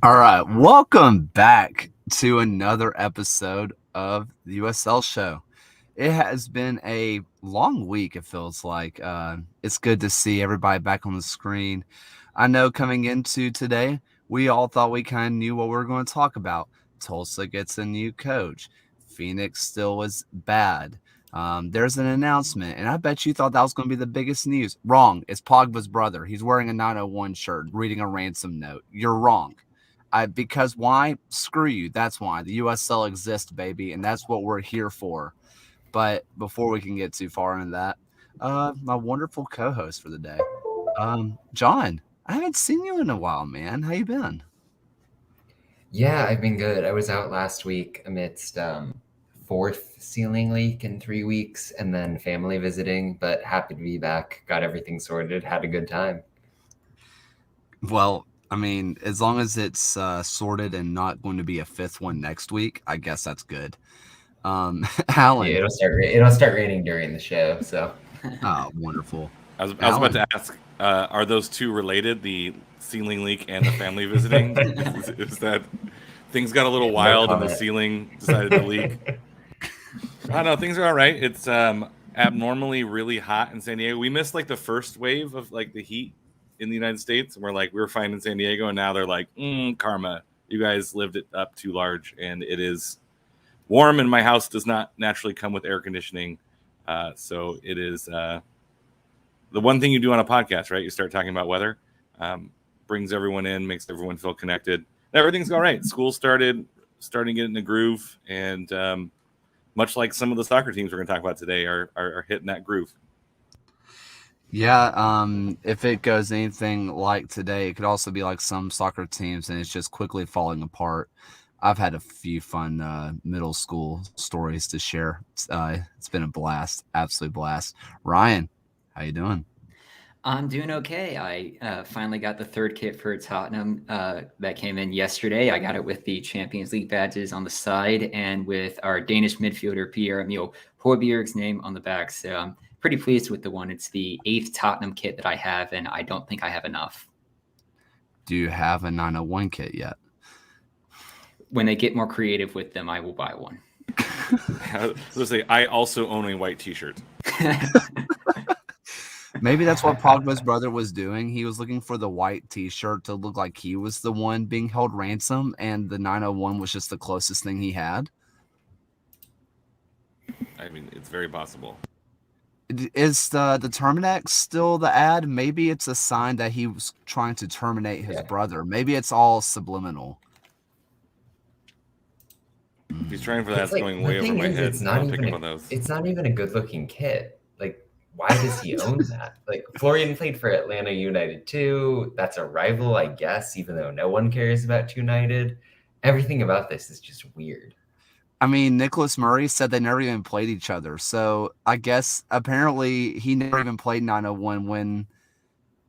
All right, welcome back to another episode of the USL show. It has been a long week, it feels like. It's good to see everybody back on the screen. I know coming into today, we all thought we kind of knew what we were going to talk about. Tulsa gets a new coach. Phoenix still was bad. There's an announcement, and I bet you thought that was going to be the biggest news. Wrong. It's Pogba's brother. He's wearing a 901 shirt, reading a ransom note. You're wrong. Because why? Screw you. That's why. The USL exists, baby, and that's what we're here for. But before we can get too far into that, my wonderful co-host for the day, John, I haven't seen you in a while, man. How you been? Yeah, I've been good. I was out last week amidst fourth ceiling leak in 3 weeks and then family visiting, but happy to be back. Got everything sorted. Had a good time. Well, I mean, as long as it's sorted and not going to be a fifth one next week, I guess that's good. Alan. Yeah, it'll start raining during the show, so. Oh, wonderful. I was about to ask, are those two related, the ceiling leak and the family visiting? is that things got a little wild and the ceiling decided to leak? I don't know, things are all right. It's abnormally really hot in San Diego. We missed like the first wave of like the heat in the United States, and we were fine in San Diego, and now they're like, karma, you guys lived it up too large, and it is warm, and my house does not naturally come with air conditioning, so it is the one thing you do on a podcast, right? You start talking about weather, brings everyone in, makes everyone feel connected. Everything's all right. School starting to get in the groove, and much like some of the soccer teams we're going to talk about today are hitting that groove. Yeah, if it goes anything like today, it could also be like some soccer teams, and it's just quickly falling apart. I've had a few fun middle school stories to share. It's been a blast, absolute blast. Ryan, how you doing? I'm doing okay. I finally got the third kit for Tottenham that came in yesterday. I got it with the Champions League badges on the side and with our Danish midfielder Pierre-Emile Højbjerg's name on the back. So I'm pretty pleased with the one. It's the 8th Tottenham kit that I have, and I don't think I have enough. Do you have a 901 kit yet? When they get more creative with them, I will buy one. I also own a white t-shirt. Maybe that's what Pogba's brother was doing. He was looking for the white t-shirt to look like he was the one being held ransom, and the 901 was just the closest thing he had. I mean, it's very possible. Is the Terminex still the ad? Maybe it's a sign that he was trying to terminate his brother. Maybe it's all subliminal. If he's trying for that, it's going way over my head. It's not even a good-looking kit. Like, why does he own that? Like, Florian played for Atlanta United too. That's a rival, I guess, even though no one cares about United. Everything about this is just weird. I mean, Nicholas Murray said they never even played each other. So I guess apparently he never even played 901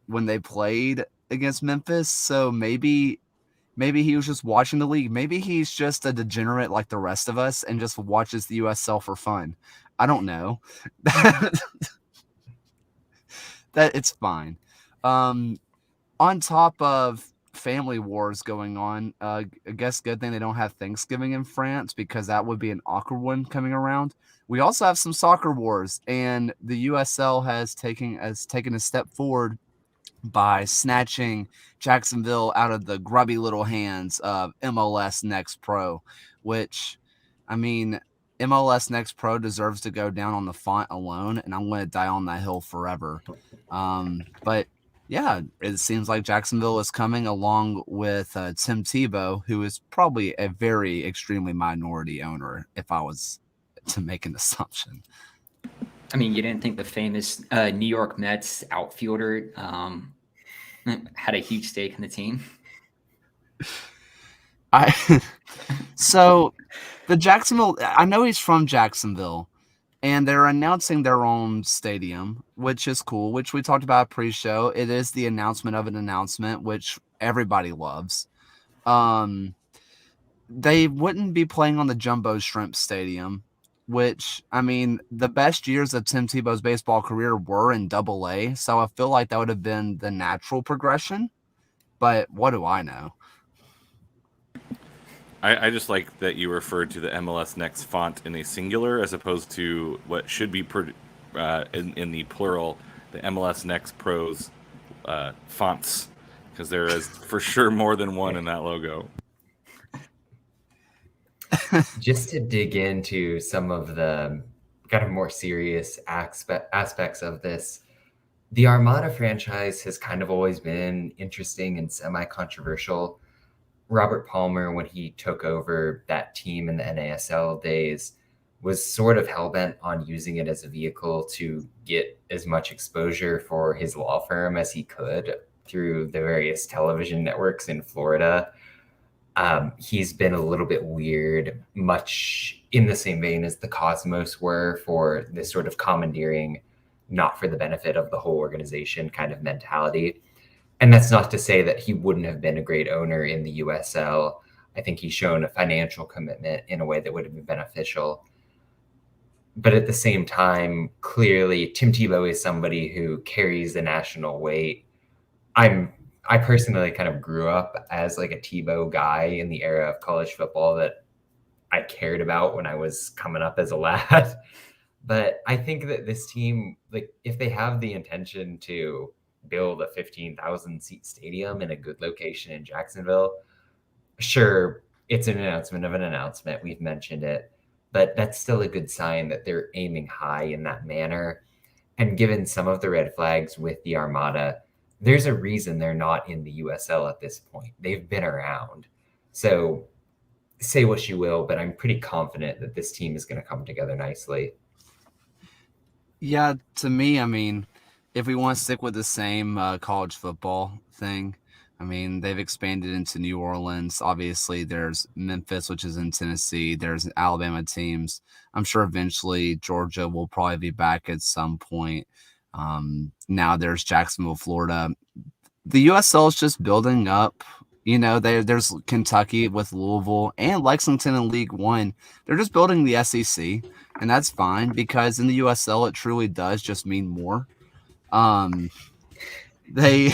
when they played against Memphis. So maybe he was just watching the league. Maybe he's just a degenerate like the rest of us and just watches the USL for fun. I don't know. That it's fine. On top of family wars going on, I guess good thing they don't have Thanksgiving in France, because that would be an awkward one coming around. We also have some soccer wars, and the USL has taken a step forward by snatching Jacksonville out of the grubby little hands of MLS Next Pro, which, I mean, MLS Next Pro deserves to go down on the font alone, and I'm going to die on that hill forever. But yeah, it seems like Jacksonville is coming along with Tim Tebow, who is probably a very extremely minority owner, if I was to make an assumption. I mean, you didn't think the famous New York Mets outfielder had a huge stake in the team? So the Jacksonville, I know he's from Jacksonville, and they're announcing their own stadium, which is cool, which we talked about pre-show. It is the announcement of an announcement, which everybody loves. They wouldn't be playing on the Jumbo Shrimp Stadium, which, I mean, the best years of Tim Tebow's baseball career were in Double-A, so I feel like that would have been the natural progression. But what do I know? I just like that you referred to the MLS Next font in a singular as opposed to what should be in the plural, the MLS Next Pros fonts, because there is for sure more than one in that logo. Just to dig into some of the kind of more serious aspects of this, the Armada franchise has kind of always been interesting and semi-controversial. Robert Palmer, when he took over that team in the NASL days, was sort of hell-bent on using it as a vehicle to get as much exposure for his law firm as he could through the various television networks in Florida. He's been a little bit weird, much in the same vein as the Cosmos were, for this sort of commandeering, not for the benefit of the whole organization kind of mentality. And that's not to say that he wouldn't have been a great owner in the USL. I think he's shown a financial commitment in a way that would have been beneficial. But at the same time, clearly, Tim Tebow is somebody who carries the national weight. I personally kind of grew up as like a Tebow guy in the era of college football that I cared about when I was coming up as a lad. But I think that this team, like, if they have the intention to build a 15,000 seat stadium in a good location in Jacksonville, sure, it's an announcement of an announcement. We've mentioned it, but that's still a good sign that they're aiming high in that manner. And given some of the red flags with the Armada, there's a reason they're not in the USL at this point. They've been around. So say what you will, but I'm pretty confident that this team is going to come together nicely. Yeah, to me, I mean, if we want to stick with the same college football thing, I mean, they've expanded into New Orleans. Obviously, there's Memphis, which is in Tennessee. There's Alabama teams. I'm sure eventually Georgia will probably be back at some point. Now there's Jacksonville, Florida. The USL is just building up. You know, there's Kentucky with Louisville and Lexington in League One. They're just building the SEC, and that's fine because in the USL it truly does just mean more. They,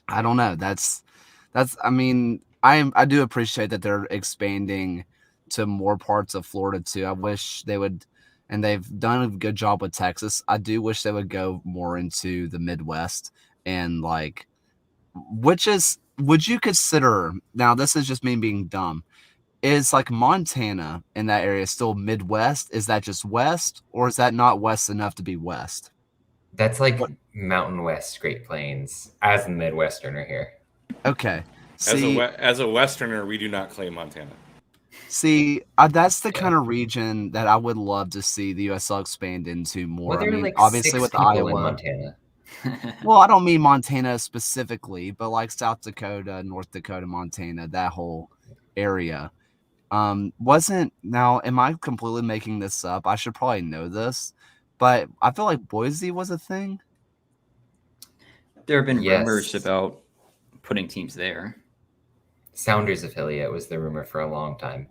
I don't know. That's. I mean, I do appreciate that they're expanding to more parts of Florida too. I wish they would, and they've done a good job with Texas. I do wish they would go more into the Midwest and like. Would you consider, now this is just me being dumb, is like Montana in that area still Midwest? Is that just West, or is that not West enough to be West? That's like Mountain West, Great Plains, as a Midwesterner here. Okay. As a Westerner, we do not claim Montana. See, that's the kind of region that I would love to see the USL expand into more. Well, there I mean, like obviously with Iowa. in Montana. Well, I don't mean Montana specifically, but like South Dakota, North Dakota, Montana, that whole area. Am I completely making this up? I should probably know this, but I feel like Boise was a thing. There have been rumors about putting teams there. Sounders affiliate was the rumor for a long time.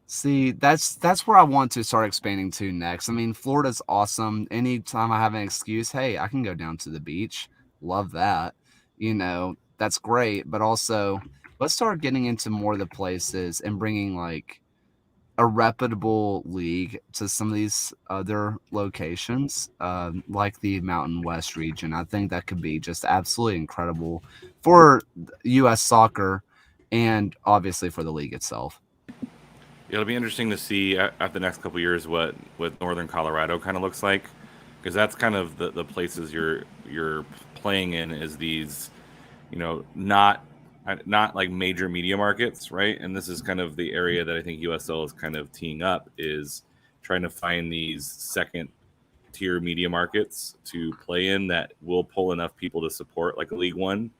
See, that's where I want to start expanding to next. I mean, Florida's awesome. Anytime I have an excuse, hey, I can go down to the beach. Love that. You know, that's great. But also, let's start getting into more of the places and bringing like a reputable league to some of these other locations, like the Mountain West region. I think that could be just absolutely incredible for U.S. soccer and obviously for the league itself. It'll be interesting to see at the next couple of years what Northern Colorado kind of looks like, because that's kind of the places you're playing in is these, you know, not like major media markets, right? And this is kind of the area that I think USL is kind of teeing up, is trying to find these second tier media markets to play in that will pull enough people to support like a League One,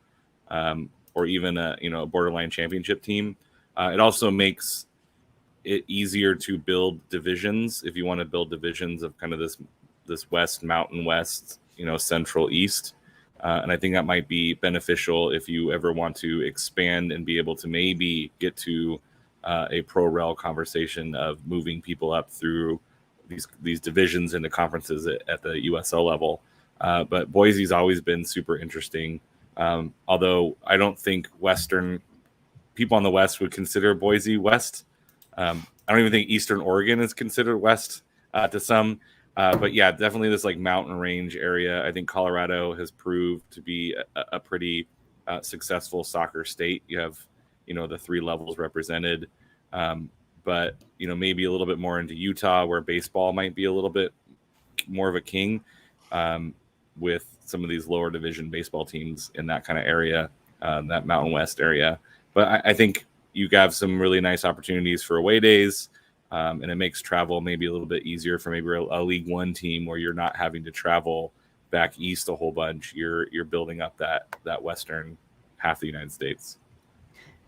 or even a borderline championship team. It also makes it easier to build divisions if you want to build divisions of kind of this West, Mountain West, Central East. And I think that might be beneficial if you ever want to expand and be able to maybe get to a pro rel conversation of moving people up through these divisions into conferences at the USL level. But Boise's always been super interesting. Although I don't think Western people on the West would consider Boise West. I don't even think Eastern Oregon is considered West to some. But yeah, definitely this like mountain range area. I think Colorado has proved to be a pretty successful soccer state. You have, the 3 levels represented. But, maybe a little bit more into Utah where baseball might be a little bit more of a king with some of these lower division baseball teams in that kind of area, that Mountain West area. But I think you have some really nice opportunities for away days. And it makes travel maybe a little bit easier for maybe a League One team where you're not having to travel back east a whole bunch. You're building up that western half of the United States.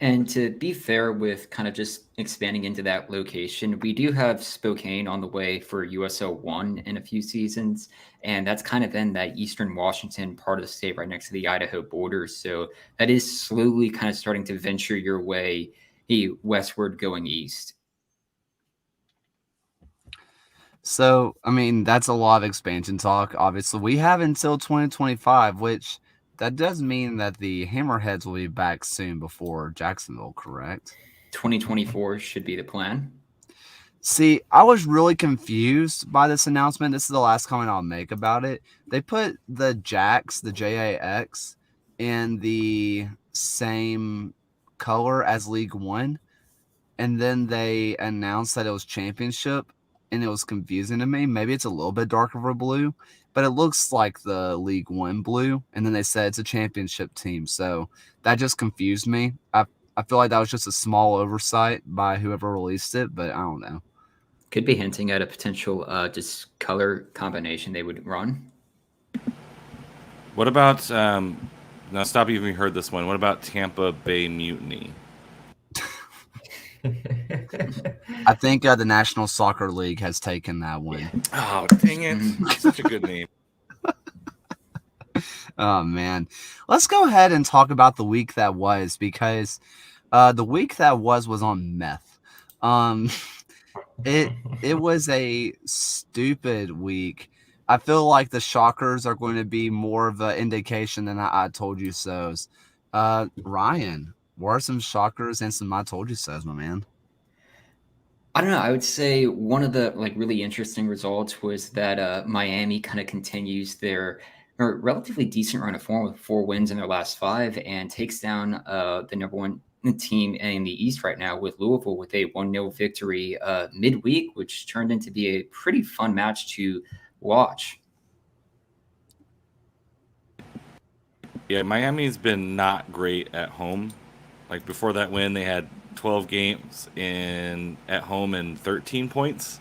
And to be fair with kind of just expanding into that location, we do have Spokane on the way for USL 1 in a few seasons. And that's kind of in that Eastern Washington part of the state right next to the Idaho border. So that is slowly kind of starting to venture your way westward going east. So, I mean, that's a lot of expansion talk. Obviously, we have until 2025, which that does mean that the Hammerheads will be back soon before Jacksonville, correct? 2024 should be the plan. See, I was really confused by this announcement. This is the last comment I'll make about it. They put the Jax, the JAX, in the same color as League One, and then they announced that it was Championship, and it was confusing to me. Maybe it's a little bit darker of a blue, but it looks like the League One blue, and then they said it's a Championship team, so that just confused me. I feel like that was just a small oversight by whoever released it, but I don't know. Could be hinting at a potential just color combination they would run. What about now? Stop you if you heard this one. What about Tampa Bay Mutiny? I think the National Soccer League has taken that one. Yeah. Oh, dang it. Such a good name. Oh, man. Let's go ahead and talk about the week that was, because the week that was on meth. It was a stupid week. I feel like the shockers are going to be more of an indication than I told you so's. Ryan, what are some shockers and some I told you so's, my man? I don't know. I would say one of the really interesting results was that Miami kind of continues their relatively decent run of form with 4 wins in their last 5 and takes down the number 1 team in the East right now with Louisville with a 1-0 victory midweek, which turned into be a pretty fun match to watch. Yeah, Miami's been not great at home. Like before that win, they had 12 games at home and 13 points.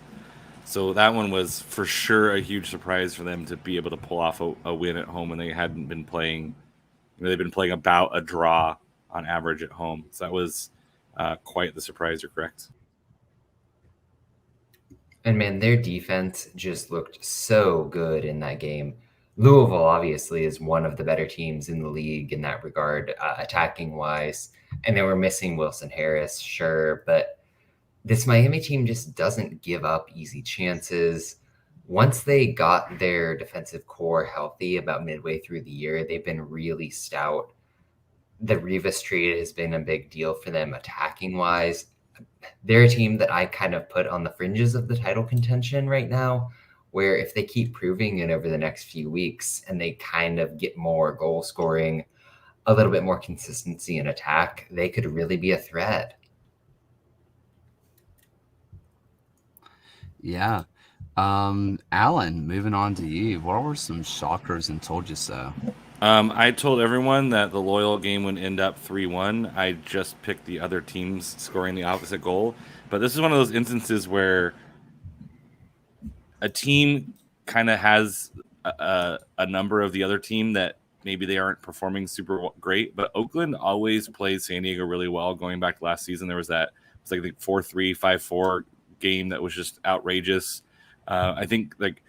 So that one was for sure a huge surprise for them to be able to pull off a win at home when they hadn't been playing. They've been playing about a draw on average at home. So that was quite the surprise. You're correct. And man, their defense just looked so good in that game. Louisville obviously is one of the better teams in the league in that regard, attacking wise. And they were missing Wilson Harris, sure, but this Miami team just doesn't give up easy chances. Once they got their defensive core healthy about midway through the year, they've been really stout. The Rivas trade has been a big deal for them attacking wise. They're a team that I kind of put on the fringes of the title contention right now, where if they keep proving it over the next few weeks and they kind of get more goal scoring, a little bit more consistency in attack, they could really be a threat. Yeah. Alan, moving on to you. What were some shockers and told you so? I told everyone that the Loyal game would end up 3-1. I just picked the other teams scoring the opposite goal. But this is one of those instances where a team kind of has a number of the other team that maybe they aren't performing super great. But Oakland always plays San Diego really well. Going back to last season, there was that, it's like the 4-3, 5-4 game that was just outrageous. I think like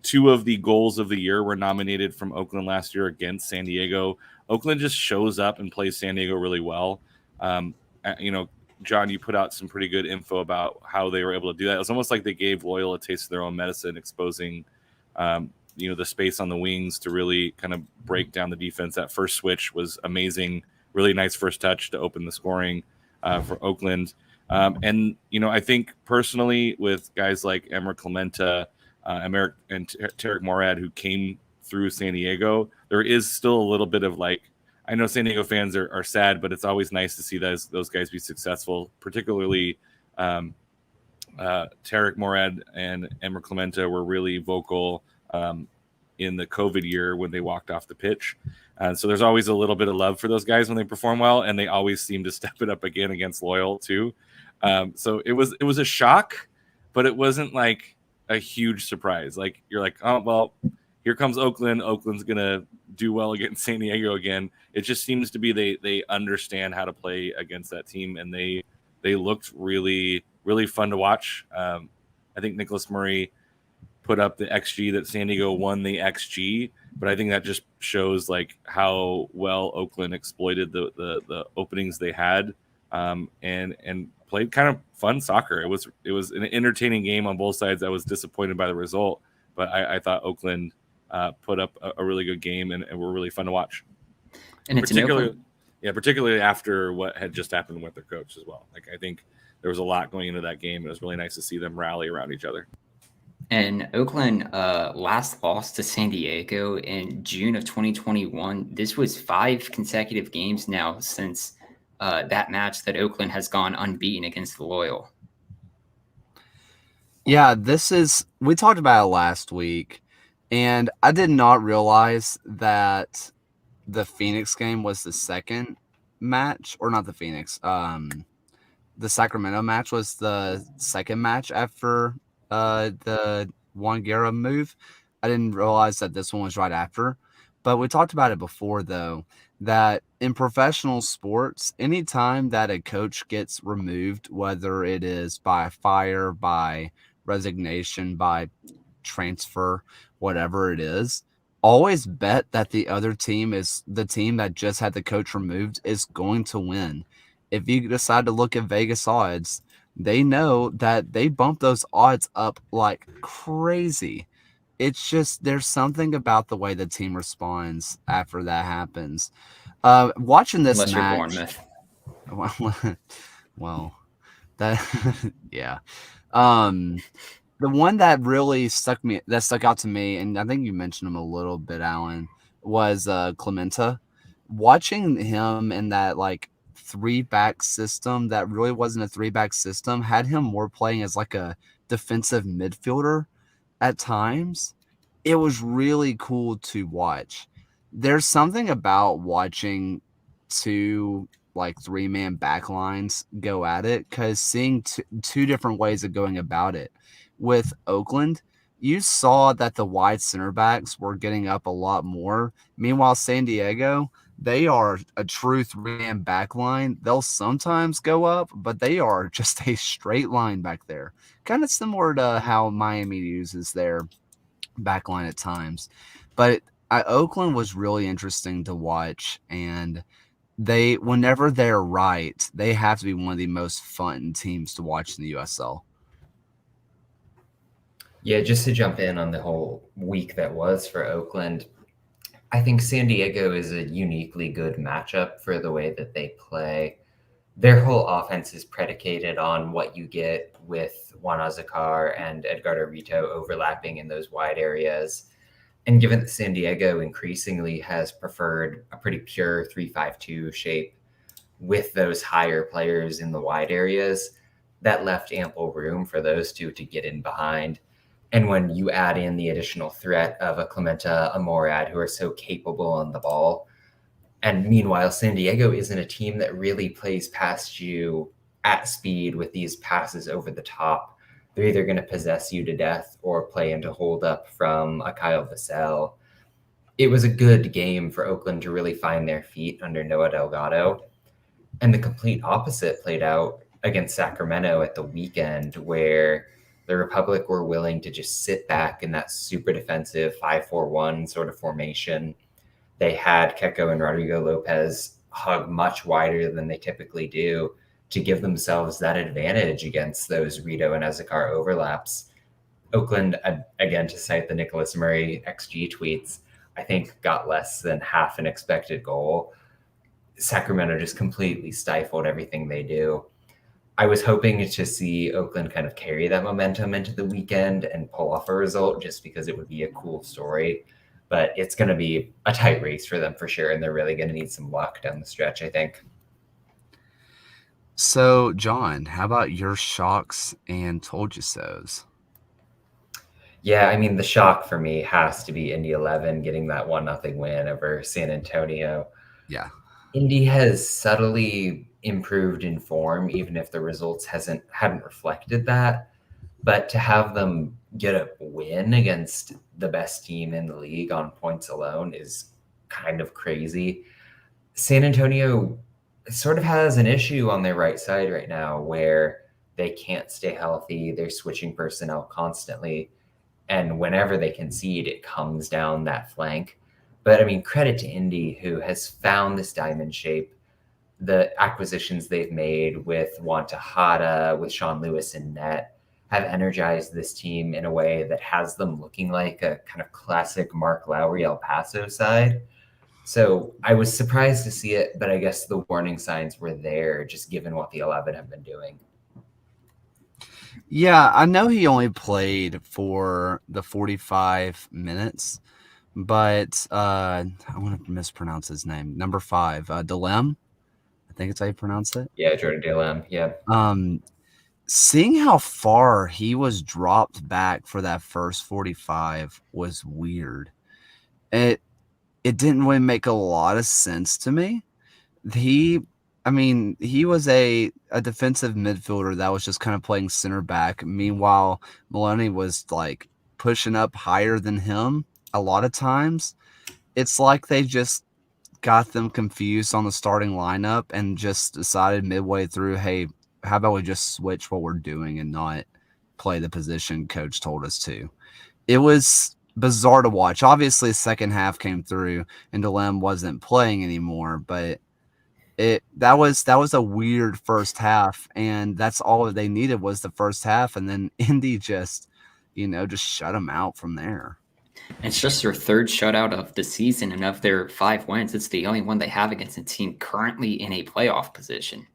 2 of the goals of the year were nominated from Oakland last year against San Diego. Oakland just shows up and plays San Diego really well. John, you put out some pretty good info about how they were able to do that. It was almost like they gave Loyal a taste of their own medicine, exposing, the space on the wings to really kind of break down the defense. That first switch was amazing really nice first touch to open the scoring for Oakland. And, I think personally with guys like Emmer Clementa and Tarek Morad, who came through San Diego, there is still a little bit of I know San Diego fans are sad, but it's always nice to see those guys be successful, particularly Tarek Morad and Emmer Clementa were really vocal in the COVID year when they walked off the pitch. So there's always a little bit of love for those guys when they perform well, and they always seem to step it up again against Loyal too. So it was a shock, but it wasn't like a huge surprise. You're like, oh, well, here comes Oakland. Oakland's going to do well against San Diego again. It just seems to be they understand how to play against that team, and they looked really, really fun to watch. I think Nicholas Murray put up the XG that San Diego won the XG, but I think that just shows how well Oakland exploited the openings they had and played kind of fun soccer. It was an entertaining game on both sides. I was disappointed by the result, but I thought Oakland put up a really good game and were really fun to watch. And it's particularly after what had just happened with their coach as well. I think there was a lot going into that game. It was really nice to see them rally around each other. And Oakland last lost to San Diego in June of 2021. This was 5 consecutive games now since that match that Oakland has gone unbeaten against the Loyal. Yeah, we talked about it last week, and I did not realize that the Phoenix game was the second match, or not the Phoenix. The Sacramento match was the second match after the Juan Guerra move. I didn't realize that this one was right after. But we talked about it before, though, that in professional sports, anytime that a coach gets removed, whether it is by fire, by resignation, by transfer, whatever it is, always bet that the other team is the team that just had the coach removed is going to win. If you decide to look at Vegas odds, they know that they bump those odds up like crazy. It's just there's something about the way the team responds after that happens. Watching this match, well, that yeah. The one that really stuck out to me, and I think you mentioned him a little bit, Alan, was Clementa. Watching him in that 3-back system that really wasn't a 3-back system, had him more playing as a defensive midfielder at times. It was really cool to watch. There's something about watching 2 3-man back lines go at it, because seeing two different ways of going about it. With Oakland, you saw that the wide center backs were getting up a lot more. Meanwhile, San Diego, they are a true 3-man back line. They'll sometimes go up, but they are just a straight line back there. Kind of similar to how Miami uses their back line at times. But Oakland was really interesting to watch, and whenever they're right, they have to be one of the most fun teams to watch in the USL. Yeah, just to jump in on the whole week that was for Oakland, I think San Diego is a uniquely good matchup for the way that they play. Their whole offense is predicated on what you get with Juan Azakar and Edgardo Rito overlapping in those wide areas. And given that San Diego increasingly has preferred a pretty pure 3-5-2 shape with those higher players in the wide areas, that left ample room for those two to get in behind. And when you add in the additional threat of a Clementa, a Morad, who are so capable on the ball, and meanwhile, San Diego isn't a team that really plays past you at speed with these passes over the top. They're either going to possess you to death or play into hold up from a Kyle Vassell. It was a good game for Oakland to really find their feet under Noah Delgado. And the complete opposite played out against Sacramento at the weekend, where the Republic were willing to just sit back in that super defensive 5-4-1 sort of formation. They had Keko and Rodrigo Lopez hug much wider than they typically do to give themselves that advantage against those Rito and Ezekar overlaps. Oakland, again, to cite the Nicholas Murray XG tweets, I think got less than half an expected goal. Sacramento just completely stifled everything they do. I was hoping to see Oakland kind of carry that momentum into the weekend and pull off a result just because it would be a cool story. But it's going to be a tight race for them for sure, and they're really going to need some luck down the stretch, I think. So, John, how about your shocks and told you so's? Yeah, I mean, the shock for me has to be Indy 11 getting that 1-0 win over San Antonio. Yeah. Indy has subtly improved in form, even if the results hadn't reflected that. But to have them get a win against the best team in the league on points alone is kind of crazy. San Antonio sort of has an issue on their right side right now where they can't stay healthy. They're switching personnel constantly. And whenever they concede, it comes down that flank. But I mean, credit to Indy, who has found this diamond shape. The acquisitions they've made with Juan Tejada, with Sean Lewis in net, have energized this team in a way that has them looking like a kind of classic Mark Lowry El Paso side. So I was surprised to see it, but I guess the warning signs were there, just given what the 11 have been doing. Yeah, I know he only played for the 45 minutes, but I want to mispronounce his name. Number 5, Delem. I think it's how you pronounce it. Yeah, Jordan Delem. Yeah. Seeing how far he was dropped back for that first 45 was weird. It didn't really make a lot of sense to me. He was a defensive midfielder that was just kind of playing center back. Meanwhile, Maloney was like pushing up higher than him a lot of times. It's like they just got them confused on the starting lineup and just decided midway through, hey, how about we just switch what we're doing and not play the position coach told us to. It was bizarre to watch. Obviously, the second half came through and Delem wasn't playing anymore, but that was a weird first half, and that's all they needed was the first half, and then Indy just shut them out from there. It's just their third shutout of the season, and of their 5 wins, it's the only one they have against a team currently in a playoff position.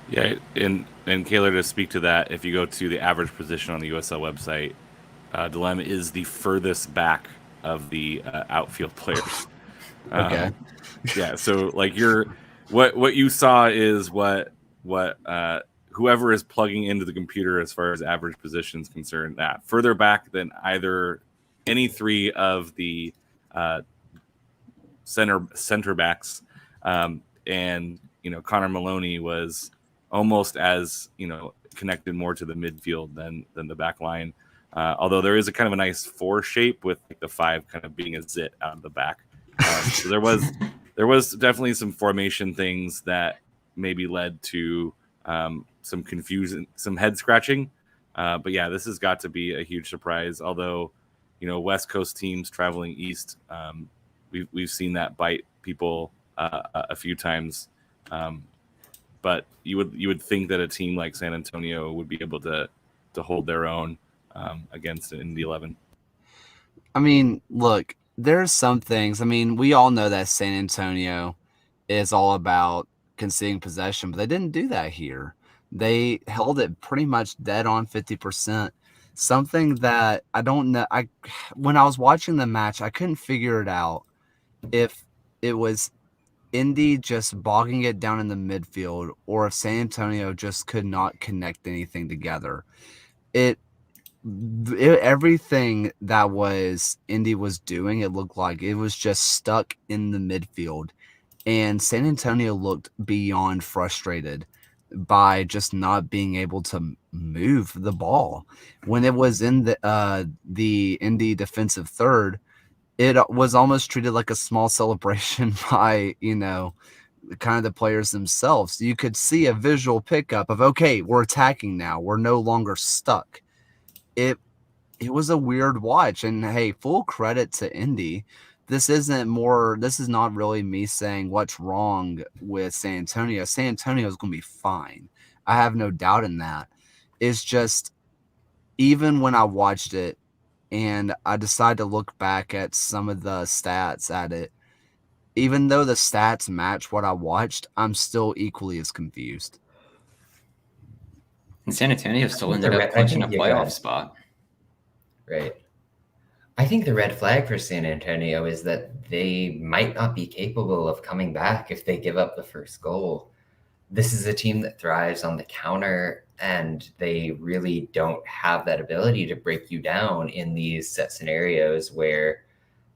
Yeah, and Kaylor, to speak to that, if you go to the average position on the USL website, Delem is the furthest back of the outfield players. Okay. Yeah, so like what you saw is what whoever is plugging into the computer as far as average positions concerned, that further back than either any 3 of the center backs, and Connor Maloney was almost as connected more to the midfield than the back line. Although there is a kind of a nice 4 shape with the 5 kind of being a zit out of the back. So there was definitely some formation things that maybe led to some confusion, some head scratching. But yeah, this has got to be a huge surprise. Although, West Coast teams traveling east, we've seen that bite people a few times. But you would think that a team like San Antonio would be able to hold their own against an Indy 11. I mean, look, there's some things. I mean, we all know that San Antonio is all about conceding possession, but they didn't do that here. They held it pretty much dead on 50%. Something that I don't know. When I was watching the match, I couldn't figure it out if it was Indy just bogging it down in the midfield or if San Antonio just could not connect anything together. Everything that was Indy was doing, it looked like it was just stuck in the midfield, and San Antonio looked beyond frustrated by just not being able to move the ball. When it was in the Indy defensive third, it was almost treated like a small celebration by kind of the players themselves. You could see a visual pickup of, okay, we're attacking now, we're no longer stuck. It was a weird watch, and hey, full credit to Indy. This is not really me saying what's wrong with San Antonio. San Antonio is going to be fine. I have no doubt in that. It's just, even when I watched it and I decided to look back at some of the stats at it, even though the stats match what I watched, I'm still equally as confused. And San Antonio still ended up I clinching a think- yeah, go playoff ahead. spot. Right. I think the red flag for San Antonio is that they might not be capable of coming back if they give up the first goal. This is a team that thrives on the counter, and they really don't have that ability to break you down in these set scenarios where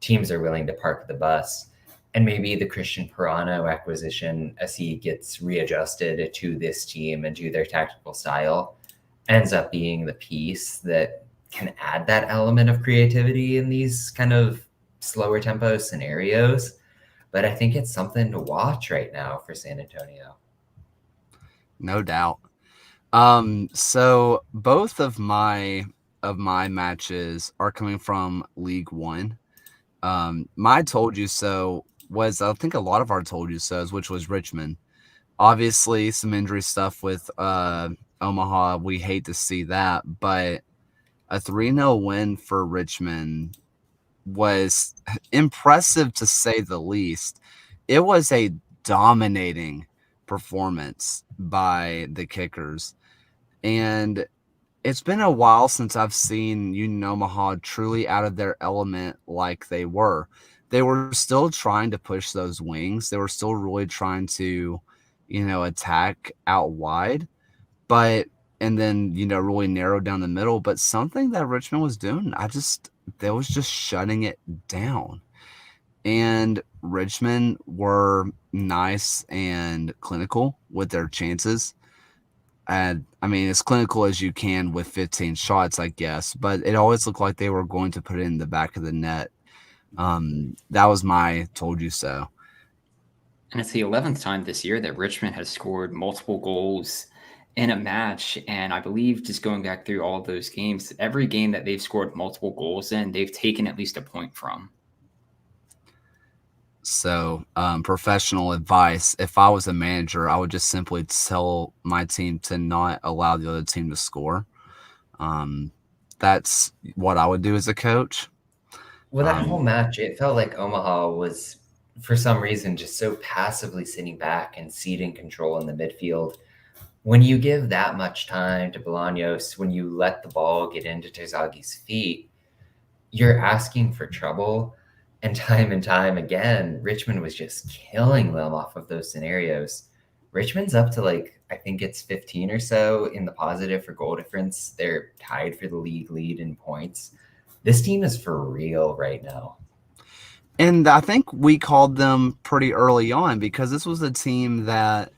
teams are willing to park the bus. And maybe the Christian Pirano acquisition, as he gets readjusted to this team and to their tactical style, ends up being the piece that can add that element of creativity in these kind of slower tempo scenarios. But I think it's something to watch right now for San Antonio. No doubt. So both of my matches are coming from League One. My told you so was, I think, a lot of our told you so's, which was Richmond. Obviously, some injury stuff with Omaha. We hate to see that, but a 3-0 win for Richmond was impressive to say the least. It was a dominating performance by the Kickers. And it's been a while since I've seen Union Omaha truly out of their element like they were. They were still trying to push those wings. They were still really trying to, attack out wide, and then, really narrow down the middle. But something that Richmond was doing, they was just shutting it down. And Richmond were nice and clinical with their chances. And I mean, as clinical as you can with 15 shots, I guess, but it always looked like they were going to put it in the back of the net. That was my told you so. And it's the 11th time this year that Richmond has scored multiple goals in a match. And I believe, just going back through all of those games, every game that they've scored multiple goals in, they've taken at least a point from. So, professional advice, if I was a manager, I would just simply tell my team to not allow the other team to score. That's what I would do as a coach. Well, that whole match, it felt like Omaha was, for some reason, just so passively sitting back and ceding control in the midfield. When you give that much time to Bolaños, when you let the ball get into Terzagi's feet, you're asking for trouble. And time again, Richmond was just killing them off of those scenarios. Richmond's up to I think it's 15 or so in the positive for goal difference. They're tied for the league lead in points. This team is for real right now. And I think we called them pretty early on because this was a team that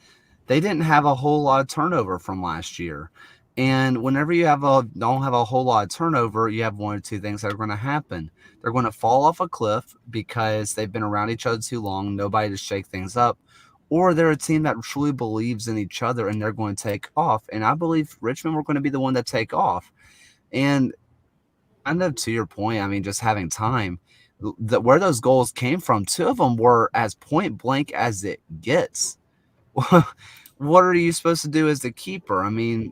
they didn't have a whole lot of turnover from last year. And whenever you don't have a whole lot of turnover, you have one or two things that are going to happen. They're going to fall off a cliff because they've been around each other too long, nobody to shake things up, or they're a team that truly believes in each other and they're going to take off. And I believe Richmond were going to be the one that take off. And I know, to your point, I mean, just having time, where those goals came from, two of them were as point blank as it gets. What are you supposed to do as the keeper? I mean,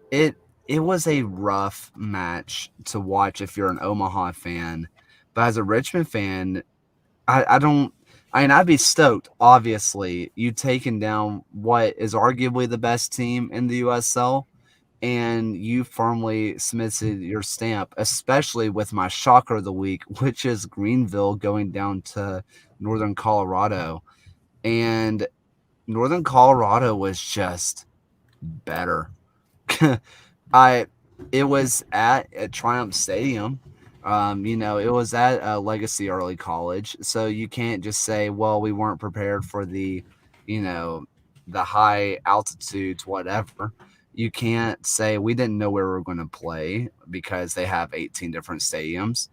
it was a rough match to watch if you're an Omaha fan, but as a Richmond fan, I'd be stoked. Obviously, you taking down what is arguably the best team in the USL, and you firmly cemented your stamp, especially with my shocker of the week, which is Greenville going down to Northern Colorado, and Northern Colorado was just better. It was at Triumph Stadium. It was at Legacy Early College, so you can't just say, well, we weren't prepared for the high altitudes, whatever. You can't say we didn't know where we were going to play because they have 18 different stadiums.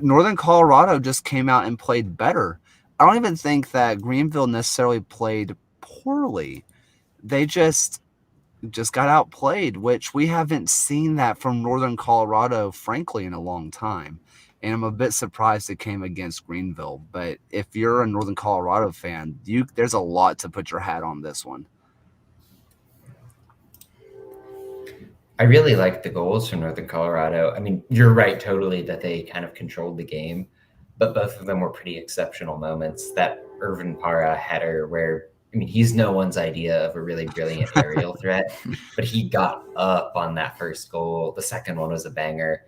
Northern Colorado just came out and played better. I don't even think that Greenville necessarily played poorly. They just got outplayed, which we haven't seen that from Northern Colorado, frankly, in a long time. And I'm a bit surprised it came against Greenville. But if you're a Northern Colorado fan, there's a lot to put your hat on this one. I really like the goals from Northern Colorado. I mean, you're right totally that they kind of controlled the game. but both of them were pretty exceptional moments. That Irvin Parra header where, I mean, he's no one's idea of a really brilliant aerial threat, but he got up on that first goal. The second one was a banger.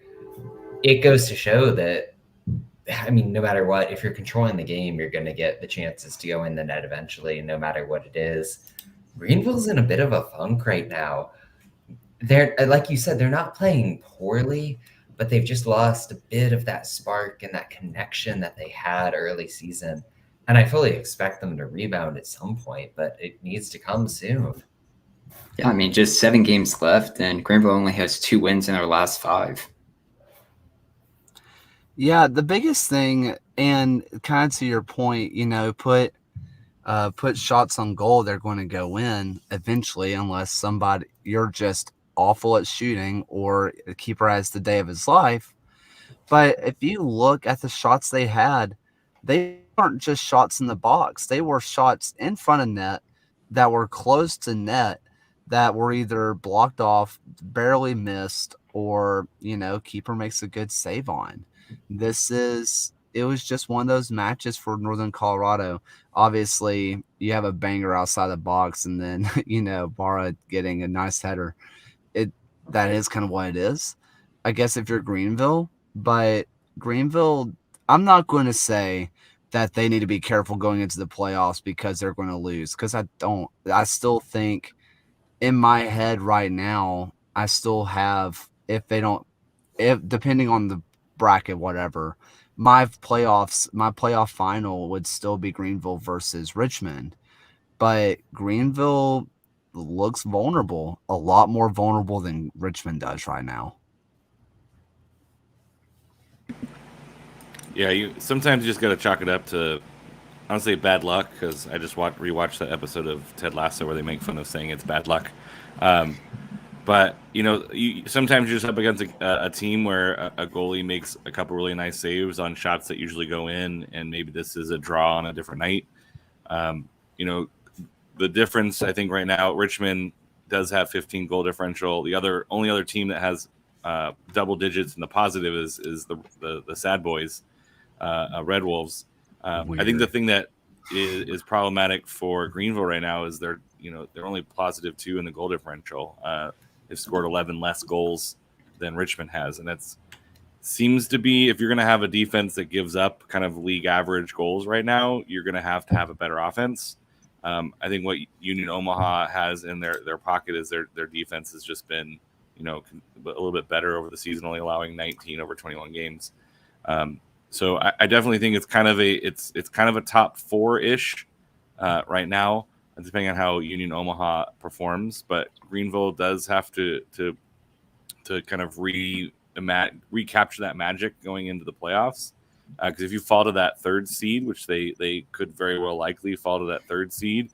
It goes to show that, I mean, no matter what, if you're controlling the game, you're going to get the chances to go in the net eventually, no matter what it is. Greenville's in a bit of a funk right now. They're, like you said, they're not playing poorly, but they've just lost a bit of that spark and that connection that they had early season. And I fully expect them to rebound at some point, but it needs to come soon. Yeah, I mean, just 7 games left, and Greenville only has 2 wins in their last 5. Yeah, the biggest thing, and kind of to your point, put shots on goal, they're going to go in eventually, unless you're just awful at shooting or the keeper has the day of his life. But if you look at the shots they had, they aren't just shots in the box. They were shots in front of net that were close to net that were either blocked off, barely missed, or, keeper makes a good save on. It was just one of those matches for Northern Colorado. Obviously, you have a banger outside the box, and then, Barra getting a nice header. That is kind of what it is, I guess, if you're Greenville. But Greenville, I'm not going to say that they need to be careful going into the playoffs because they're going to lose, because I still think in my head right now, I still have, if depending on the bracket, whatever, my playoff final would still be Greenville versus Richmond. But Greenville looks vulnerable, a lot more vulnerable than Richmond does right now. Yeah, sometimes you just got to chalk it up to, I don't say bad luck, because I just rewatched that episode of Ted Lasso where they make fun of saying it's bad luck. But, sometimes you're just up against a team where a goalie makes a couple really nice saves on shots that usually go in, and maybe this is a draw on a different night. The difference, I think, right now, Richmond does have 15 goal differential. The only other team that has double digits in the positive is the Sad Boys, Red Wolves. I think the thing that is problematic for Greenville right now is they're only positive 2 in the goal differential. They've scored 11 less goals than Richmond has, and that's seems to be, if you're going to have a defense that gives up kind of league average goals right now, you're going to have a better offense. I think what Union Omaha has in their pocket is their defense has just been, a little bit better over the season, only allowing 19 over 21 games. So I definitely think it's kind of a top 4-ish right now, depending on how Union Omaha performs. But Greenville does have to kind of recapture that magic going into the playoffs. Because if you fall to that 3rd seed, which they could very well likely fall to that 3rd seed,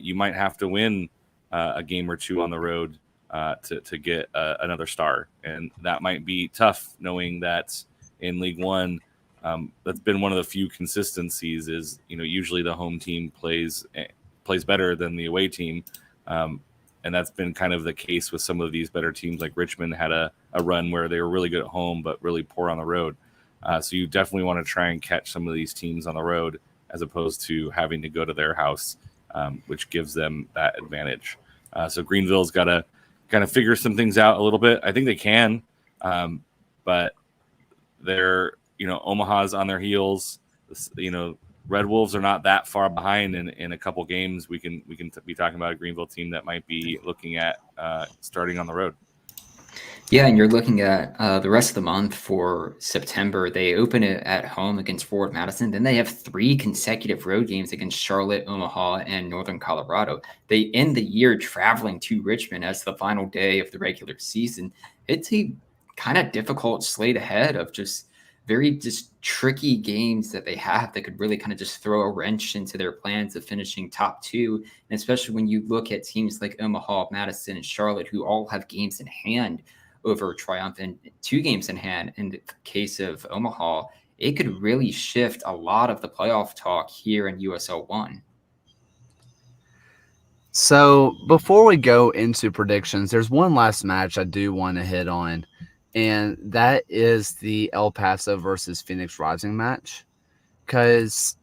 you might have to win a game or 2 on the road to get another star. And that might be tough, knowing that in League One, that's been one of the few consistencies is, usually the home team plays better than the away team. And that's been kind of the case with some of these better teams. Like Richmond had a run where they were really good at home, but really poor on the road. So you definitely want to try and catch some of these teams on the road as opposed to having to go to their house, which gives them that advantage. So Greenville's got to kind of figure some things out a little bit. I think they can, but they're, Omaha's on their heels. Red Wolves are not that far behind in a couple games. We can be talking about a Greenville team that might be looking at starting on the road. Yeah, and you're looking at the rest of the month for September. They open it at home against Forward Madison. Then they have 3 consecutive road games against Charlotte, Omaha, and Northern Colorado. They end the year traveling to Richmond as the final day of the regular season. It's a kind of difficult slate ahead of just very tricky games that they have that could really kind of just throw a wrench into their plans of finishing top 2. And especially when you look at teams like Omaha, Madison, and Charlotte, who all have games in hand over Triumph, and 2 games in hand in the case of Omaha, it could really shift a lot of the playoff talk here in USL 1. So before we go into predictions, there's one last match I do want to hit on. and that is the El Paso versus Phoenix Rising match. Because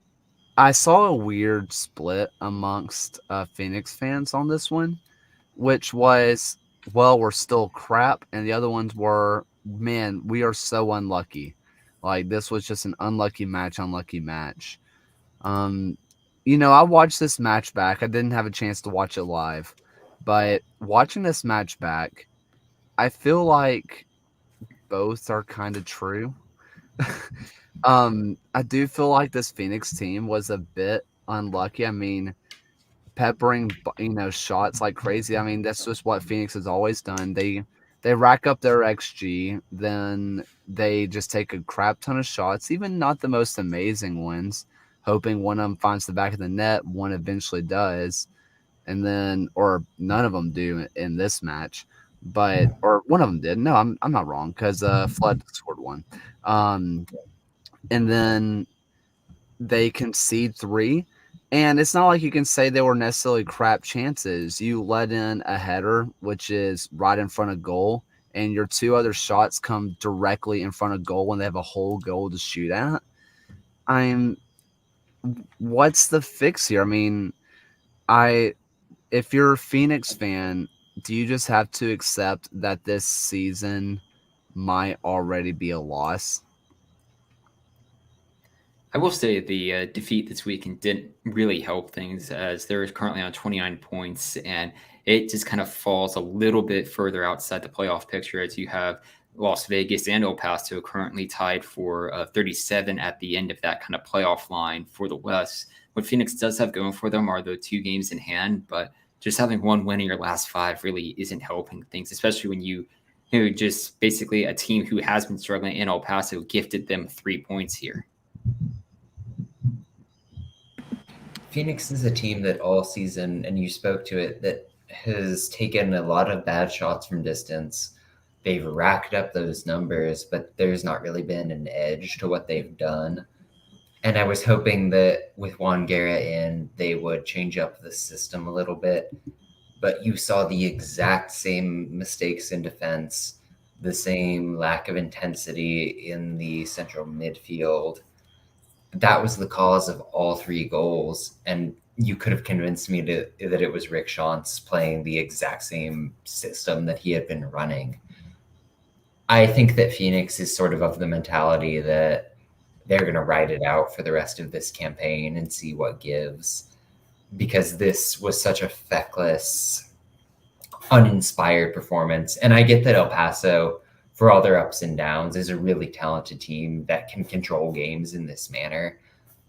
I saw a weird split amongst Phoenix fans on this one, which was, well, we're still crap, and the other ones were, man, we are so unlucky. Like, this was just an unlucky match. I watched this match back. I didn't have a chance to watch it live, but watching this match back, I feel like both are kind of true. I do feel like this Phoenix team was a bit unlucky. I mean, peppering, shots like crazy. I mean, that's just what Phoenix has always done. They rack up their XG, then they just take a crap ton of shots, even not the most amazing ones, hoping one of them finds the back of the net, one eventually does, and then, or none of them do in this match, or one of them did. No, I'm not wrong, because Flood scored one. And then they concede 3. And it's not like you can say they were necessarily crap chances. You let in a header, which is right in front of goal, and your 2 other shots come directly in front of goal when they have a whole goal to shoot at. What's the fix here? I mean, if you're a Phoenix fan, do you just have to accept that this season might already be a loss? I will say the defeat this weekend didn't really help things, as they're currently on 29 points, and it just kind of falls a little bit further outside the playoff picture, as you have Las Vegas and El Paso currently tied for 37 at the end of that kind of playoff line for the West. What Phoenix does have going for them are the 2 games in hand, but just having one win in your last 5 really isn't helping things, especially when you just basically a team who has been struggling in El Paso gifted them 3 points here. Phoenix is a team that all season, and you spoke to it, that has taken a lot of bad shots from distance. They've racked up those numbers, but there's not really been an edge to what they've done. And I was hoping that with Juan Guerra in, they would change up the system a little bit. But you saw the exact same mistakes in defense, the same lack of intensity in the central midfield. That was the cause of all 3 goals. And you could have convinced me that it was Rick Schantz playing the exact same system that he had been running. I think that Phoenix is sort of the mentality that they're going to ride it out for the rest of this campaign and see what gives, because this was such a feckless, uninspired performance. And I get that El Paso, for all their ups and downs, is a really talented team that can control games in this manner.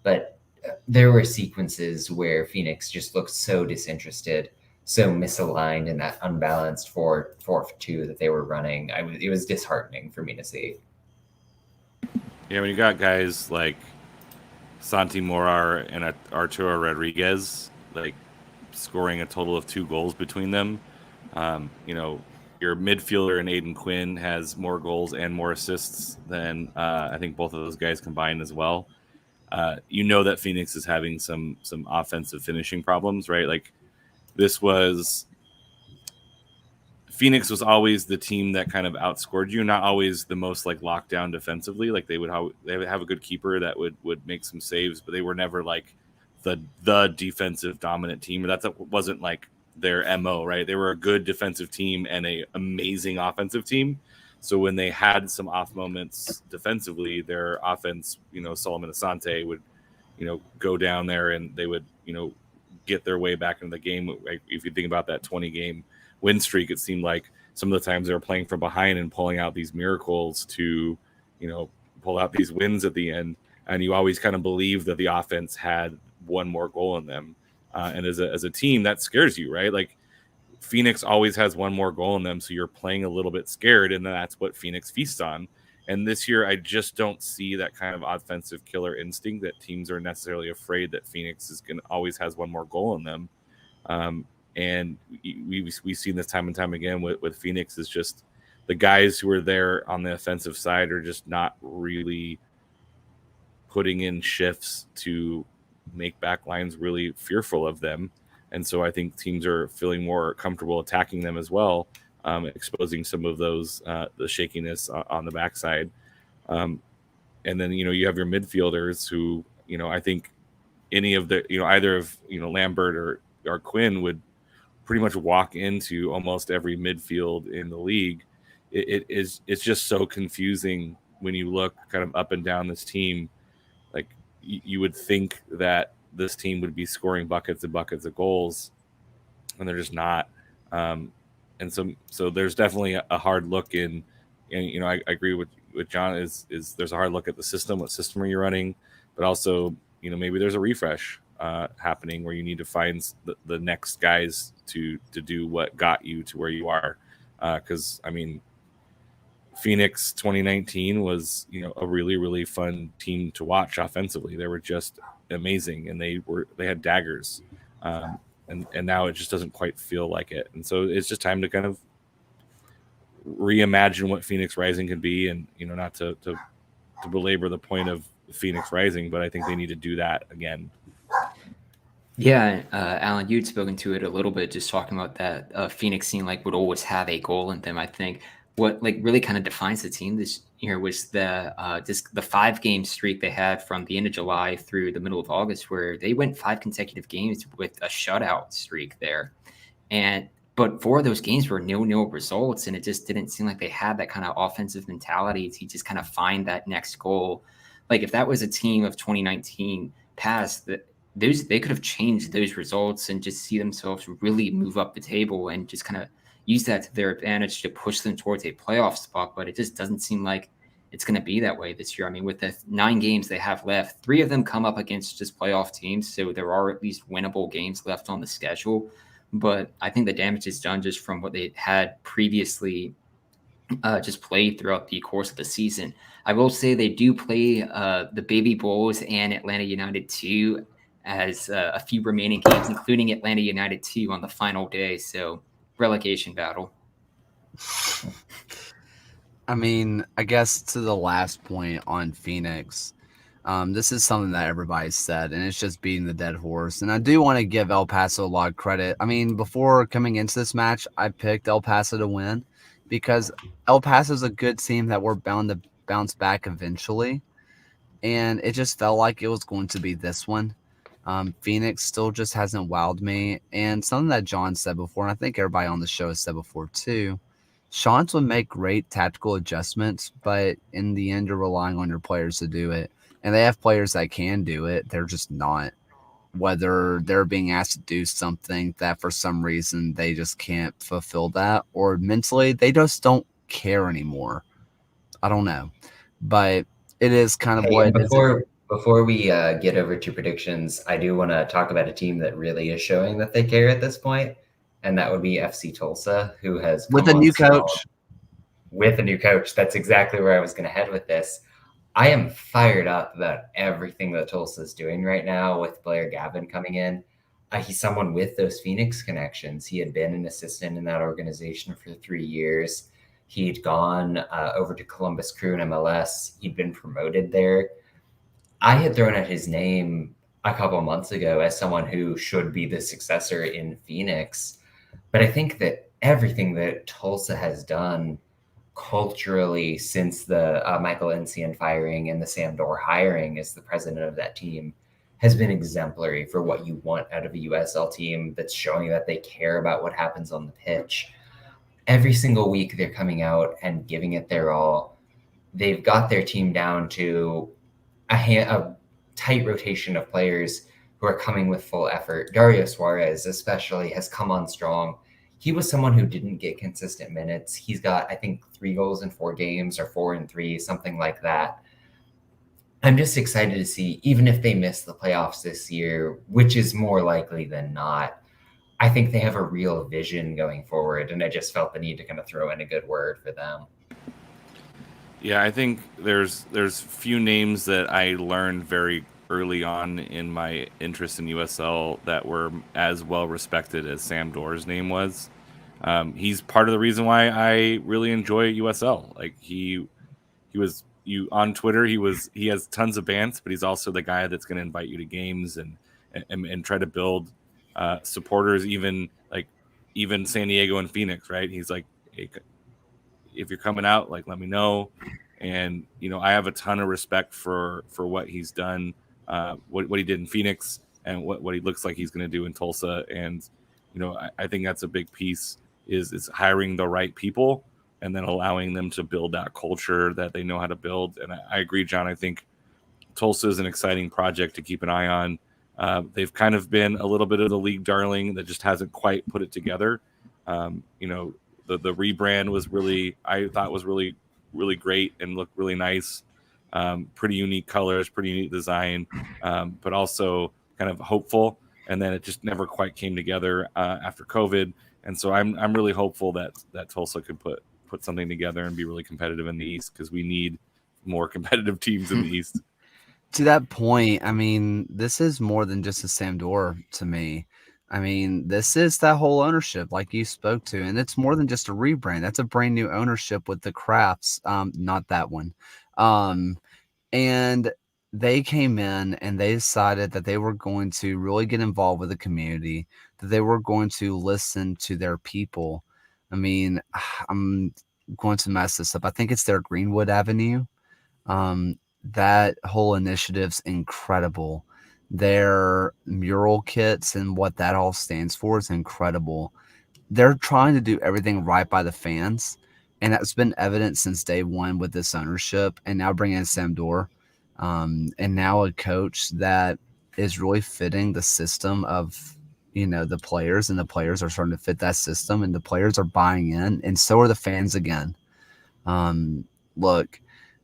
But there were sequences where Phoenix just looked so disinterested, so misaligned in that unbalanced 4-4-2 that they were running. It was disheartening for me to see. Yeah, when you got guys like Santi Morar and Arturo Rodriguez, like scoring a total of 2 goals between them, your midfielder in Aiden Quinn has more goals and more assists than I think both of those guys combined as well. That Phoenix is having some offensive finishing problems, right? Like Phoenix was always the team that kind of outscored you, not always the most like locked down defensively. Like they would have a good keeper that would make some saves, but they were never like the defensive dominant team. That wasn't like their MO, right? They were a good defensive team and a amazing offensive team. So when they had some off moments defensively, their offense, Solomon Asante would, go down there and they would, get their way back into the game. If you think about that 20-game win streak, it seemed like some of the times they were playing from behind and pulling out these miracles to, pull out these wins at the end. And you always kind of believe that the offense had one more goal in them. And as a team, that scares you, right? Like Phoenix always has one more goal in them, so you're playing a little bit scared, and that's what Phoenix feasts on. And this year, I just don't see that kind of offensive killer instinct that teams are necessarily afraid that Phoenix is going to always has one more goal in them. And we've seen this time and time again with Phoenix is just the guys who are there on the offensive side are just not really putting in shifts to make back lines really fearful of them. And so I think teams are feeling more comfortable attacking them as well exposing some of those the shakiness on the backside. And then you have your midfielders who I think any of the either of Lambert or Quinn would pretty much walk into almost every midfield in the league. It's just so confusing when you look kind of up and down this team. Like you would think that this team would be scoring buckets and buckets of goals, and they're just not. And so there's definitely a hard look in, and I agree with John is there's a hard look at the system. What system are you running? But also maybe there's a refresh happening where you need to find the next guys to do what got you to where you are. Because Phoenix 2019 was a really, really fun team to watch offensively. They were just amazing, and they had daggers. And now it just doesn't quite feel like it. And so it's just time to kind of reimagine what Phoenix Rising could be, and not to belabor the point of Phoenix Rising, but I think they need to do that again. Yeah, Alan, you'd spoken to it a little bit, just talking about that Phoenix team would always have a goal in them. I think what really kind of defines the team this year was the 5-game streak they had from the end of July through the middle of August, where they went 5 consecutive games with a shutout streak there. But 4 of those games were 0-0 results, and it just didn't seem like they had that kind of offensive mentality to just kind of find that next goal. Like if that was a team of 2019 past, they could have changed those results and just see themselves really move up the table and just kind of use that to their advantage to push them towards a playoff spot. But it just doesn't seem like it's going to be that way this year. With the 9 games they have left, 3 of them come up against just playoff teams, so there are at least winnable games left on the schedule. But I think the damage is done just from what they had previously just played throughout the course of the season. I will say they do play the Baby Bulls and Atlanta United 2 as a few remaining games, including Atlanta United 2 on the final day. So relegation battle. I guess to the last point on Phoenix, this is something that everybody said, and it's just beating the dead horse. And I do want to give El Paso a lot of credit. Before coming into this match, I picked El Paso to win because El Paso is a good team that we're bound to bounce back eventually. And it just felt like it was going to be this one. Phoenix still just hasn't wowed me. And something that John said before, and I think everybody on the show has said before too, Sean's would make great tactical adjustments, but in the end, you're relying on your players to do it. And they have players that can do it. They're just not. Whether they're being asked to do something that for some reason they just can't fulfill that, or mentally they just don't care anymore. I don't know. But it is kind of what it is. Before we get over to predictions, I do want to talk about a team that really is showing that they care at this point, and that would be FC Tulsa, who has with a new coach. With a new coach. That's exactly where I was going to head with this. I am fired up about everything that Tulsa is doing right now with Blair Gavin coming in. He's someone with those Phoenix connections. He had been an assistant in that organization for 3 years. He'd gone over to Columbus Crew in MLS. He'd been promoted there. I had thrown out his name a couple months ago as someone who should be the successor in Phoenix. But I think that everything that Tulsa has done culturally since the Michael Encian firing and the Sam Dorr hiring as the president of that team has been exemplary for what you want out of a USL team that's showing that they care about what happens on the pitch. Every single week they're coming out and giving it their all. They've got their team down to a tight rotation of players who are coming with full effort. Dario Suarez especially has come on strong. He was someone who didn't get consistent minutes. He's got, I think, 3 goals in 4 games or 4 in 3, something like that. I'm just excited to see, even if they miss the playoffs this year, which is more likely than not, I think they have a real vision going forward. And I just felt the need to kind of throw in a good word for them. Yeah, I think there's few names that I learned very early on in my interest in USL that were as well respected as Sam Dorr's name was. He's part of the reason why I really enjoy USL. Like he was on Twitter. He has tons of bants, but he's also the guy that's going to invite you to games and try to build supporters. Even San Diego and Phoenix, right? He's like hey, if you're coming out, like, let me know. And, you know, I have a ton of respect for what he's done, what he did in Phoenix, and what he looks like he's going to do in Tulsa. And, you know, I think that's a big piece is hiring the right people and then allowing them to build that culture that they know how to build. And I agree, John. I think Tulsa is an exciting project to keep an eye on. They've kind of been a little bit of the league darling that just hasn't quite put it together. You know, the rebrand was I thought was really great and looked really nice. Pretty unique colors, pretty unique design, but also kind of hopeful. And then it just never quite came together after COVID. And so I'm really hopeful that Tulsa could put something together and be really competitive in the East, because we need more competitive teams in the East. To that point, I mean, this is more than just a Sam Dorr to me. I mean, this is that whole ownership like you spoke to, and it's more than just a rebrand. That's a brand new ownership with the Crafts, not that one. And they came in and they decided that they were going to really get involved with the community, that they were going to listen to their people. I mean, I'm going to mess this up. I think it's their Greenwood Avenue. That whole initiative's incredible. Their mural kits and what that all stands for is incredible. They're trying to do everything right by the fans, and that's been evident since day one with this ownership, and now bringing in Sam Dorr, and now a coach that is really fitting the system of, you know, the players, and the players are starting to fit that system, and the players are buying in, and so are the fans again. Look,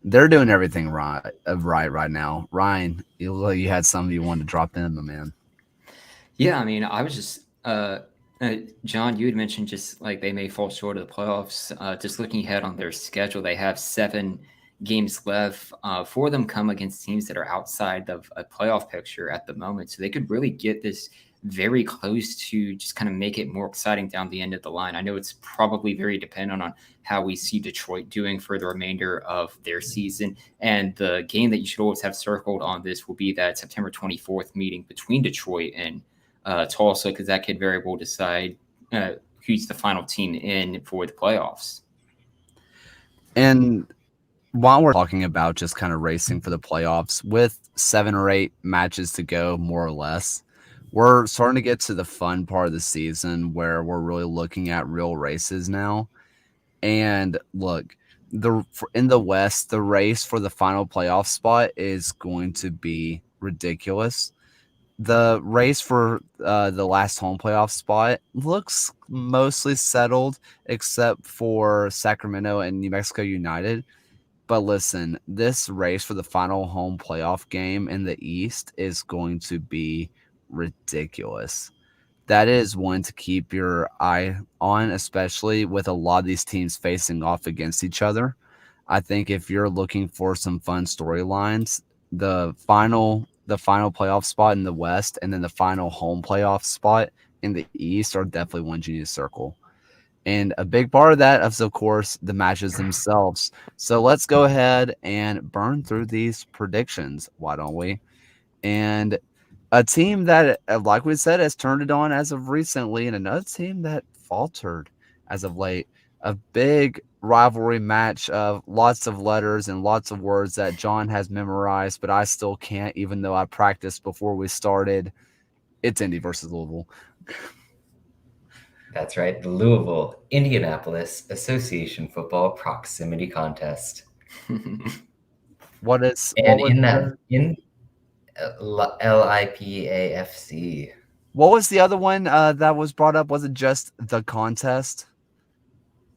they're doing everything right now. Ryan, you had something you wanted to drop in, my man. Yeah, I mean, I was just John, you had mentioned just like they may fall short of the playoffs. Just looking ahead on their schedule, they have 7 games left. 4 of them come against teams that are outside of a playoff picture at the moment, so they could really get this very close to just kind of make it more exciting down the end of the line. I know it's probably very dependent on how we see Detroit doing for the remainder of their season. And the game that you should always have circled on this will be that September 24th meeting between Detroit and Tulsa, because that could very well decide who's the final team in for the playoffs. And while we're talking about just kind of racing for the playoffs, with 7 or 8 matches to go, more or less, we're starting to get to the fun part of the season where we're really looking at real races now. And look, in the West, the race for the final playoff spot is going to be ridiculous. The race for the last home playoff spot looks mostly settled, except for Sacramento and New Mexico United. But listen, this race for the final home playoff game in the East is going to be ridiculous. That is one to keep your eye on, especially with a lot of these teams facing off against each other. I think if you're looking for some fun storylines, the final playoff spot in the West and then the final home playoff spot in the East are definitely ones you need to circle. And a big part of that is, of course, the matches themselves. So let's go ahead and burn through these predictions. Why don't we? And a team that, like we said, has turned it on as of recently, and another team that faltered as of late. A big rivalry match of lots of letters and lots of words that John has memorized, but I still can't, even though I practiced before we started. It's Indy versus Louisville. That's right, the Louisville Indianapolis Association Football Proximity Contest. What was LIPAFC. What was the other one that was brought up? Was it just the contest?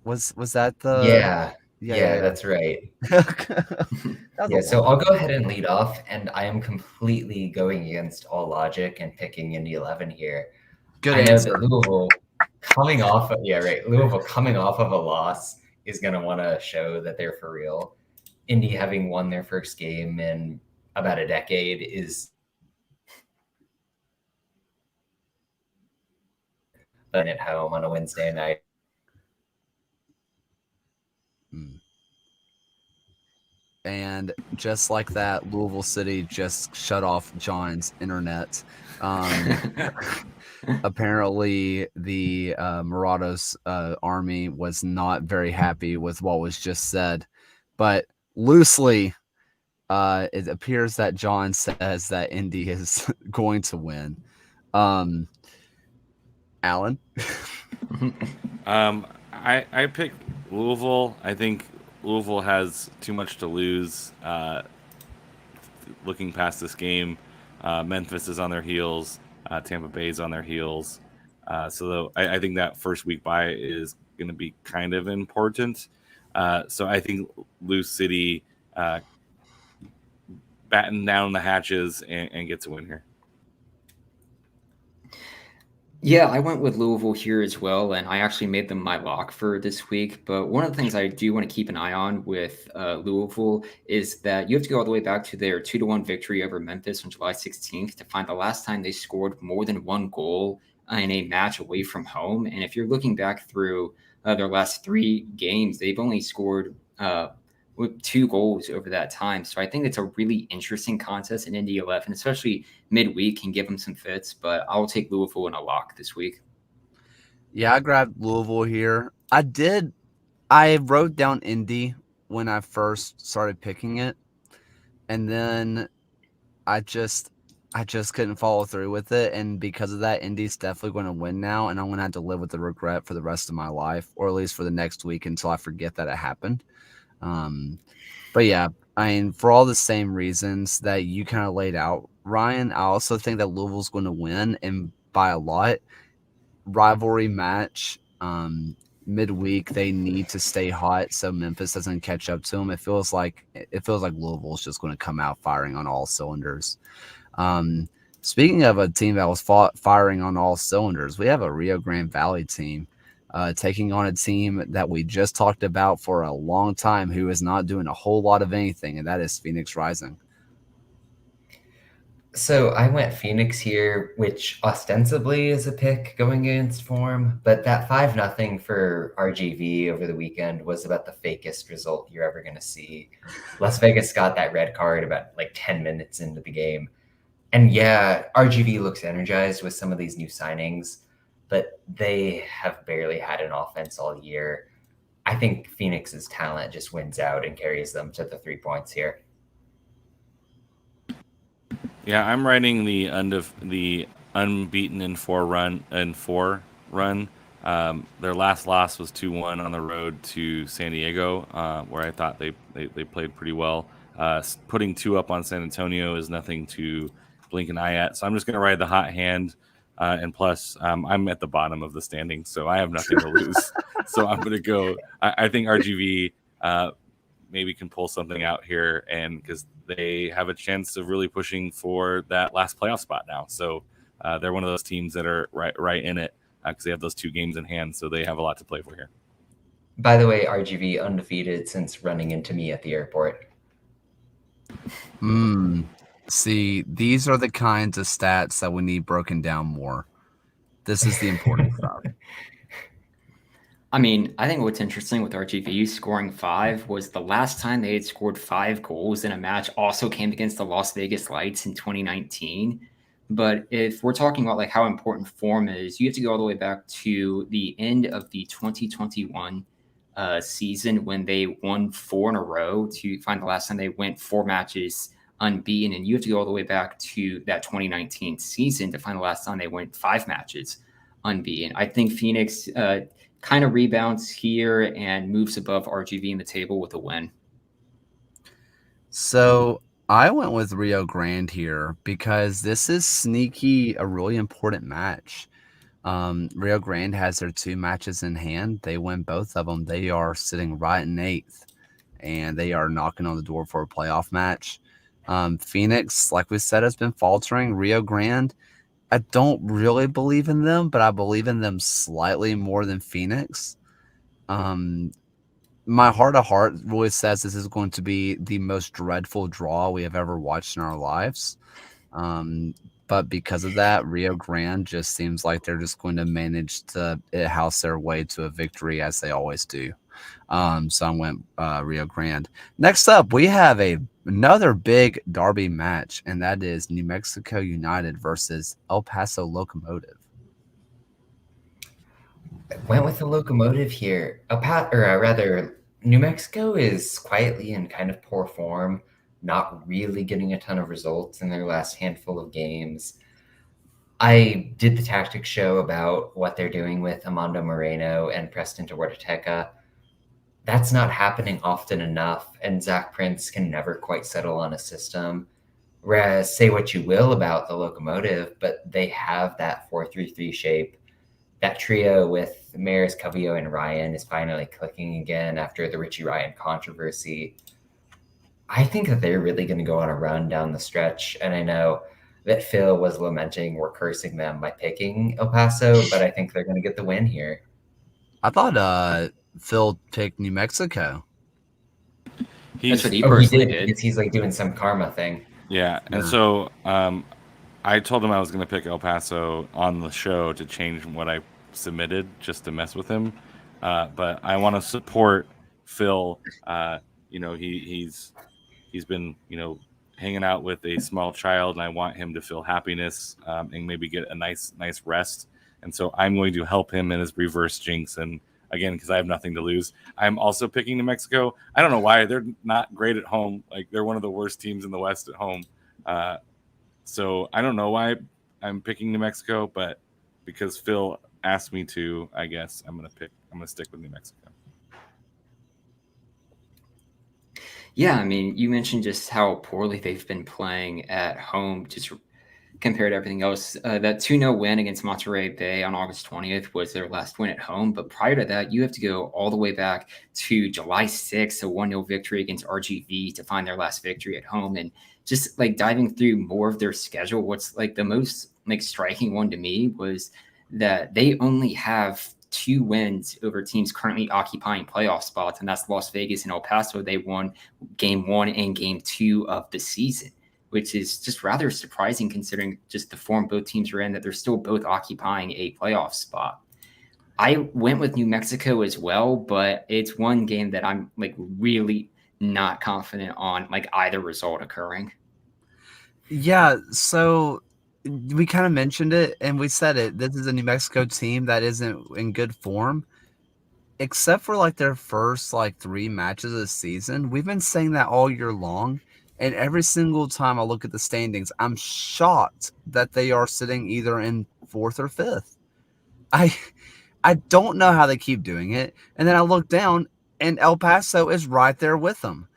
Was that the? Yeah, that's right. That's so I'll go ahead and lead off, and I am completely going against all logic and picking Indy 11 here. Good I know answer. that Louisville coming off of a loss is going to want to show that they're for real. Indy, having won their first game in about a decade, is at home on a Wednesday night. And just like that, Louisville City just shut off John's internet. apparently the Morados army was not very happy with what was just said. But loosely, it appears that John says that Indy is going to win. Alan? I picked Louisville. I think Louisville has too much to lose. Looking past this game, Memphis is on their heels. Tampa Bay is on their heels. So I think that first week bye is going to be kind of important. So I think Lou City batten down the hatches and gets a win here. Yeah, I went with Louisville here as well, and I actually made them my lock for this week. But one of the things I do want to keep an eye on with Louisville is that you have to go all the way back to their 2-1 victory over Memphis on July 16th to find the last time they scored more than one goal in a match away from home. And if you're looking back through their last 3 games, they've only scored with 2 goals over that time. So I think it's a really interesting contest in Indy 11, especially midweek, can give them some fits. But I'll take Louisville in a lock this week. Yeah, I grabbed Louisville here. I wrote down Indy when I first started picking it, and then I just couldn't follow through with it, and because of that, Indy's definitely going to win now, and I'm going to have to live with the regret for the rest of my life, or at least for the next week until I forget that it happened. But yeah, I mean, for all the same reasons that you kind of laid out, Ryan, I also think that Louisville's going to win, and by a lot. Rivalry match, midweek, they need to stay hot so Memphis doesn't catch up to them. It feels like Louisville's just going to come out firing on all cylinders. Speaking of a team that was firing on all cylinders, we have a Rio Grande Valley team taking on a team that we just talked about for a long time who is not doing a whole lot of anything, and that is Phoenix Rising. So I went Phoenix here, which ostensibly is a pick going against form, but that 5-0 for RGV over the weekend was about the fakest result you're ever going to see. Las Vegas got that red card about like 10 minutes into the game. And yeah, RGV looks energized with some of these new signings, but they have barely had an offense all year. I think Phoenix's talent just wins out and carries them to the 3 points here. Yeah, I'm writing the unbeaten in 4 run. Their last loss was 2-1 on the road to San Diego, where I thought they played pretty well. Putting 2 up on San Antonio is nothing to blink an eye at. So I'm just going to ride the hot hand. And plus, I'm at the bottom of the standings, so I have nothing to lose. So I'm going to go. I think RGV maybe can pull something out here, and because they have a chance of really pushing for that last playoff spot now. So they're one of those teams that are right in it because they have those 2 games in hand, so they have a lot to play for here. By the way, RGV undefeated since running into me at the airport. See, these are the kinds of stats that we need broken down more. This is the important stuff. I mean, I think what's interesting with RGV scoring 5 was the last time they had scored 5 goals in a match also came against the Las Vegas Lights in 2019. But if we're talking about like how important form is, you have to go all the way back to the end of the 2021 season when they won 4 in a row to find the last time they went 4 matches unbeaten. And you have to go all the way back to that 2019 season to find the last time they went 5 matches unbeaten. I think Phoenix kind of rebounds here and moves above RGV in the table with a win. So I went with Rio Grande here because this is sneaky a really important match. Rio Grande has their 2 matches in hand. They win both of them. They are sitting right in 8th, and they are knocking on the door for a playoff match. Phoenix, like we said, has been faltering. Rio Grande, I don't really believe in them, but I believe in them slightly more than Phoenix. My heart of heart really says this is going to be the most dreadful draw we have ever watched in our lives. But because of that, Rio Grande just seems like they're just going to manage to house their way to a victory as they always do. So I went Rio Grande. Next up, we have another big derby match, and that is New Mexico United versus El Paso Locomotive. Went with the Locomotive here. Rather, New Mexico is quietly in kind of poor form, not really getting a ton of results in their last handful of games. I did the tactics show about what they're doing with Amando Moreno and Preston Huerteca. That's not happening often enough, and Zach Prince can never quite settle on a system. Whereas, say what you will about the Locomotive, but they have that 4-3-3 shape. That trio with Maris, Covio, and Ryan is finally clicking again after the Richie Ryan controversy. I think that they're really going to go on a run down the stretch, and I know that Phil was lamenting we're cursing them by picking El Paso, but I think they're going to get the win here. I thought Phil picked New Mexico. That's what he He personally did did. because he's like doing some karma thing. Yeah, and so I told him I was going to pick El Paso on the show to change what I submitted just to mess with him. But I want to support Phil. He's been hanging out with a small child, and I want him to feel happiness and maybe get a nice rest. And so I'm going to help him in his reverse jinx. And again, because I have nothing to lose, I'm also picking New Mexico. I don't know why. They're not great at home. Like, they're one of the worst teams in the West at home. So I don't know why I'm picking New Mexico, but because Phil asked me to, I guess I'm going to stick with New Mexico. Yeah, I mean, you mentioned just how poorly they've been playing at home, just compared to everything else. That 2-0 win against Monterey Bay on August 20th was their last win at home. But prior to that, you have to go all the way back to July 6th, a 1-0 victory against RGV to find their last victory at home. And just like diving through more of their schedule, what's like the most like striking one to me was that they only have 2 wins over teams currently occupying playoff spots, and that's Las Vegas and El Paso. They won game 1 and game 2 of the season, which is just rather surprising considering just the form both teams are in, that they're still both occupying a playoff spot. I went with New Mexico as well, but it's one game that I'm like really not confident on like either result occurring. Yeah, so we kind of mentioned it and we said it. This is a New Mexico team that isn't in good form, except for like their first like 3 matches of the season. We've been saying that all year long, and every single time I look at the standings, I'm shocked that they are sitting either in 4th or 5th. I don't know how they keep doing it. And then I look down and El Paso is right there with them.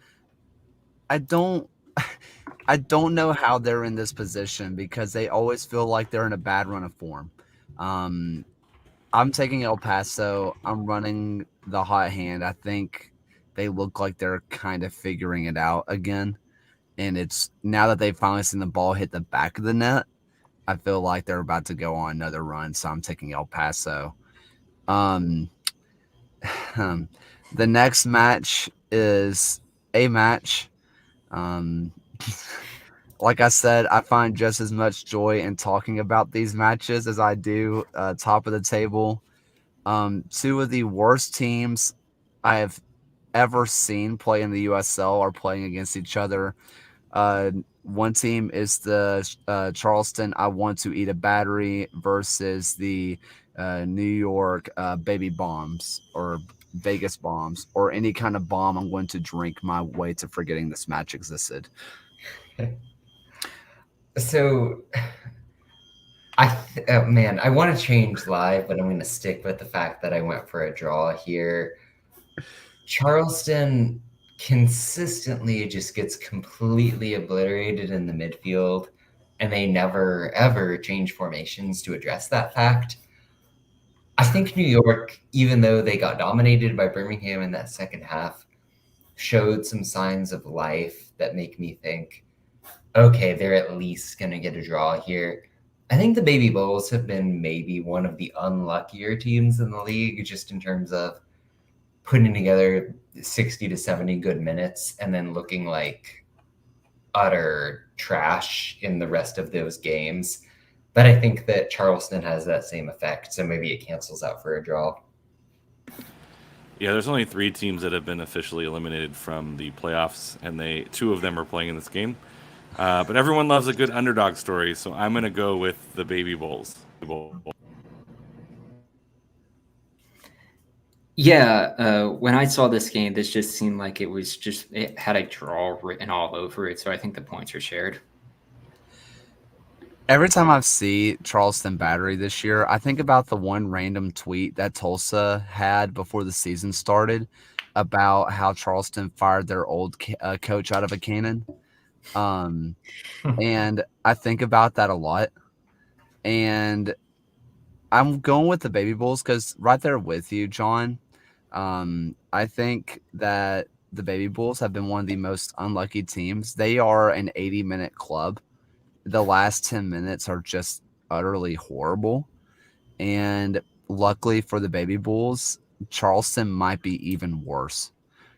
I don't know how they're in this position because they always feel like they're in a bad run of form. I'm taking El Paso. I'm running the hot hand. I think they look like they're kind of figuring it out again. And it's now that they've finally seen the ball hit the back of the net, I feel like they're about to go on another run. So I'm taking El Paso. The next match is a match. Like I said, I find just as much joy in talking about these matches as I do top of the table. 2 of the worst teams I have ever seen play in the USL are playing against each other. One team is the Charleston I Want to Eat a Battery versus the New York Baby Bombs or Vegas Bombs, or any kind of bomb I'm going to drink my way to forgetting this match existed. So, I want to change live, but I'm going to stick with the fact that I went for a draw here. Charleston consistently just gets completely obliterated in the midfield, and they never, ever change formations to address that fact. I think New York, even though they got dominated by Birmingham in that second half, showed some signs of life that make me think, okay, they're at least going to get a draw here. I think the Baby Bulls have been maybe one of the unluckier teams in the league, just in terms of putting together 60 to 70 good minutes and then looking like utter trash in the rest of those games. But I think that Charleston has that same effect, so maybe it cancels out for a draw. Yeah, there's only 3 teams that have been officially eliminated from the playoffs, and 2 of them are playing in this game. But everyone loves a good underdog story, so I'm going to go with the Baby Bulls. Yeah, when I saw this game, this just seemed like it had a draw written all over it. So I think the points are shared. Every time I see Charleston Battery this year, I think about the one random tweet that Tulsa had before the season started about how Charleston fired their old coach out of a cannon. And I think about that a lot. And I'm going with the Baby Bulls because right there with you, John. I think that the Baby Bulls have been one of the most unlucky teams. They are an 80-minute club. The last 10 minutes are just utterly horrible. And luckily for the Baby Bulls, Charleston might be even worse.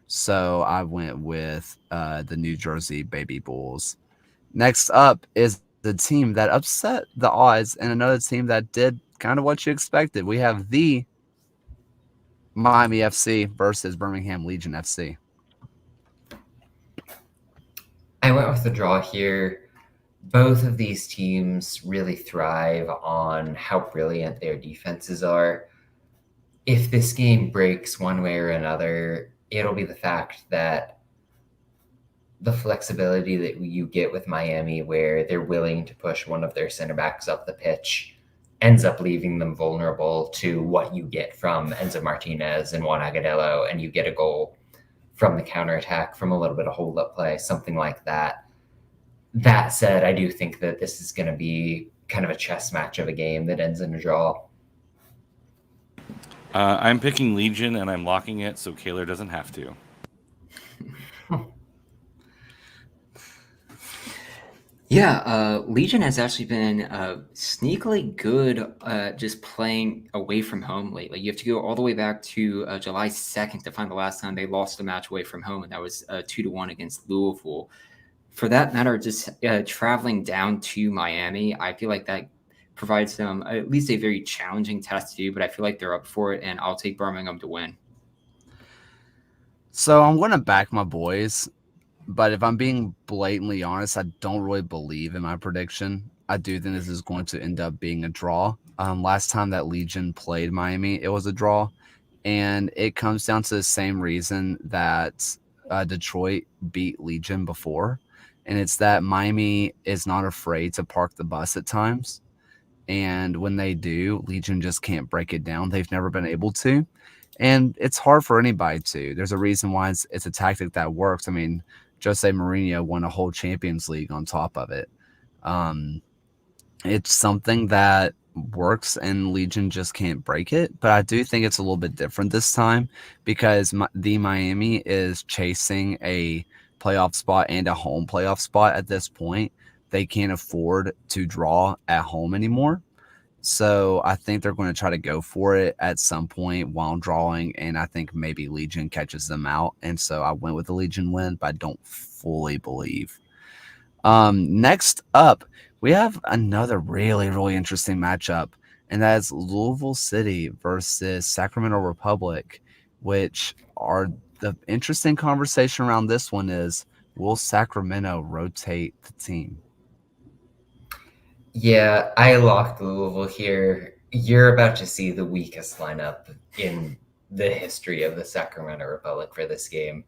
So I went with the New Jersey Baby Bulls. Next up is the team that upset the odds and another team that did kind of what you expected. We have the Miami FC versus Birmingham Legion FC. I went with the draw here. Both of these teams really thrive on how brilliant their defenses are. If this game breaks one way or another, it'll be the fact that the flexibility that you get with Miami, where they're willing to push one of their center backs up the pitch, ends up leaving them vulnerable to what you get from Enzo Martinez and Juan Agudelo, and you get a goal from the counterattack, from a little bit of hold-up play, something like that. That said, I do think that this is going to be kind of a chess match of a game that ends in a draw. I'm picking Legion, and I'm locking it so Kaylor doesn't have to. Yeah, Legion has actually been sneakily good just playing away from home lately. You have to go all the way back to July 2nd to find the last time they lost a match away from home, and that was 2-1 against Louisville. For that matter, just traveling down to Miami, I feel like that provides them at least a very challenging test to do, but I feel like they're up for it, and I'll take Birmingham to win. So I'm going to back my boys. But if I'm being blatantly honest, I don't really believe in my prediction. I do think this is going to end up being a draw. Last time that Legion played Miami, it was a draw. And it comes down to the same reason that Detroit beat Legion before. And it's that Miami is not afraid to park the bus at times. And when they do, Legion just can't break it down. They've never been able to. And it's hard for anybody to. There's a reason why it's a tactic that works. I mean, Jose Mourinho won a whole Champions League on top of it. It's something that works, and Legion just can't break it. But I do think it's a little bit different this time because the Miami is chasing a playoff spot and a home playoff spot at this point. They can't afford to draw at home anymore. So I think they're going to try to go for it at some point while drawing, and I think maybe Legion catches them out. And so I went with the Legion win, but I don't fully believe. Next up, we have another really, really interesting matchup, and that is Louisville City versus Sacramento Republic, which are the interesting conversation around this one is, will Sacramento rotate the team? Yeah, I locked Louisville here. You're about to see the weakest lineup in the history of the Sacramento Republic for this game.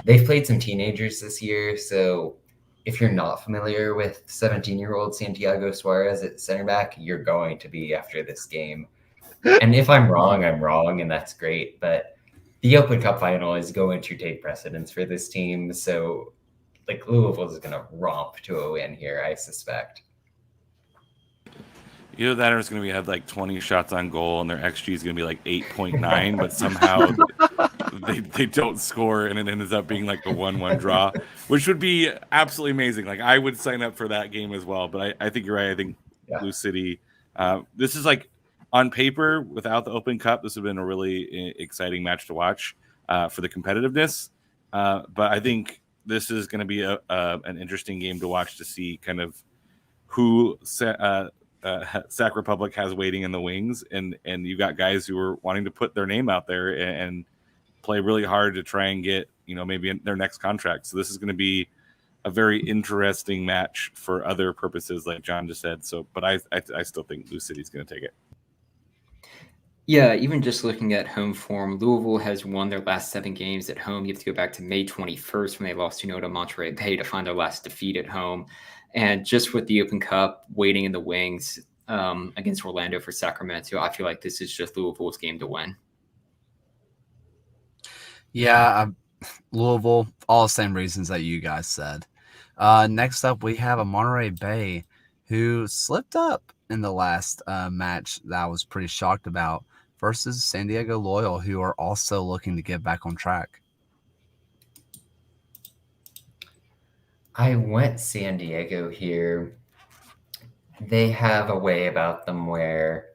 They've played some teenagers this year, so if you're not familiar with 17-year-old Santiago Suarez at center back, you're going to be after this game. And if I'm wrong, and that's great. But the Open Cup final is going to take precedence for this team, so like Louisville is going to romp to a win here, I suspect. Either that or it's going to have like 20 shots on goal and their XG is going to be like 8.9, but somehow they don't score and it ends up being like a 1-1 draw, which would be absolutely amazing. Like I would sign up for that game as well, but I think you're right. I think Blue City, this is like on paper without the Open Cup, this would have been a really exciting match to watch for the competitiveness. But I think this is going to be an interesting game to watch to see kind of who Sac Republic has waiting in the wings, and you got guys who are wanting to put their name out there and play really hard to try and get maybe in their next contract. So this is going to be a very interesting match for other purposes, like John just said. So, but I still think Blue City's going to take it. Yeah, even just looking at home form, Louisville has won their last 7 games at home. You have to go back to May 21st when they lost to Monterey Bay to find their last defeat at home. And just with the Open Cup waiting in the wings against Orlando for Sacramento, I feel like this is just Louisville's game to win. Yeah, Louisville, all the same reasons that you guys said. Next up, we have a Monterey Bay who slipped up in the last match that I was pretty shocked about versus San Diego Loyal, who are also looking to get back on track. I went San Diego here. They have a way about them where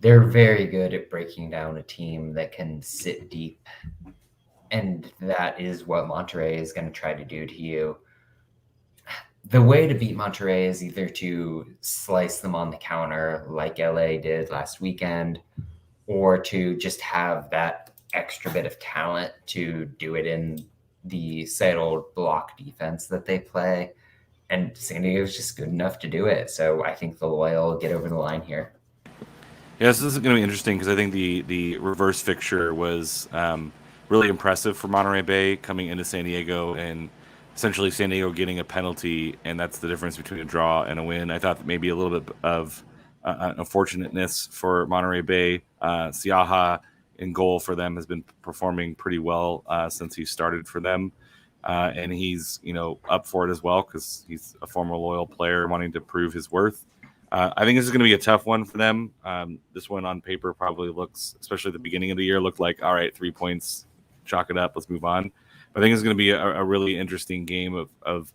they're very good at breaking down a team that can sit deep. And that is what Monterey is going to try to do to you. The way to beat Monterey is either to slice them on the counter like LA did last weekend, or to just have that extra bit of talent to do it in the settled block defense that they play. And San Diego's just good enough to do it. So I think the Loyal get over the line here. Yeah, this is going to be interesting because I think the reverse fixture was really impressive for Monterey Bay coming into San Diego, and essentially San Diego getting a penalty, and that's the difference between a draw and a win. I thought maybe a little bit of unfortunateness for Monterey Bay. Siaha in goal for them has been performing pretty well since he started for them. And he's, up for it as well because he's a former Loyal player wanting to prove his worth. I think this is going to be a tough one for them. This one on paper probably looks, especially at the beginning of the year, looked like, all right, 3 points, chalk it up, let's move on. But I think it's going to be a really interesting game of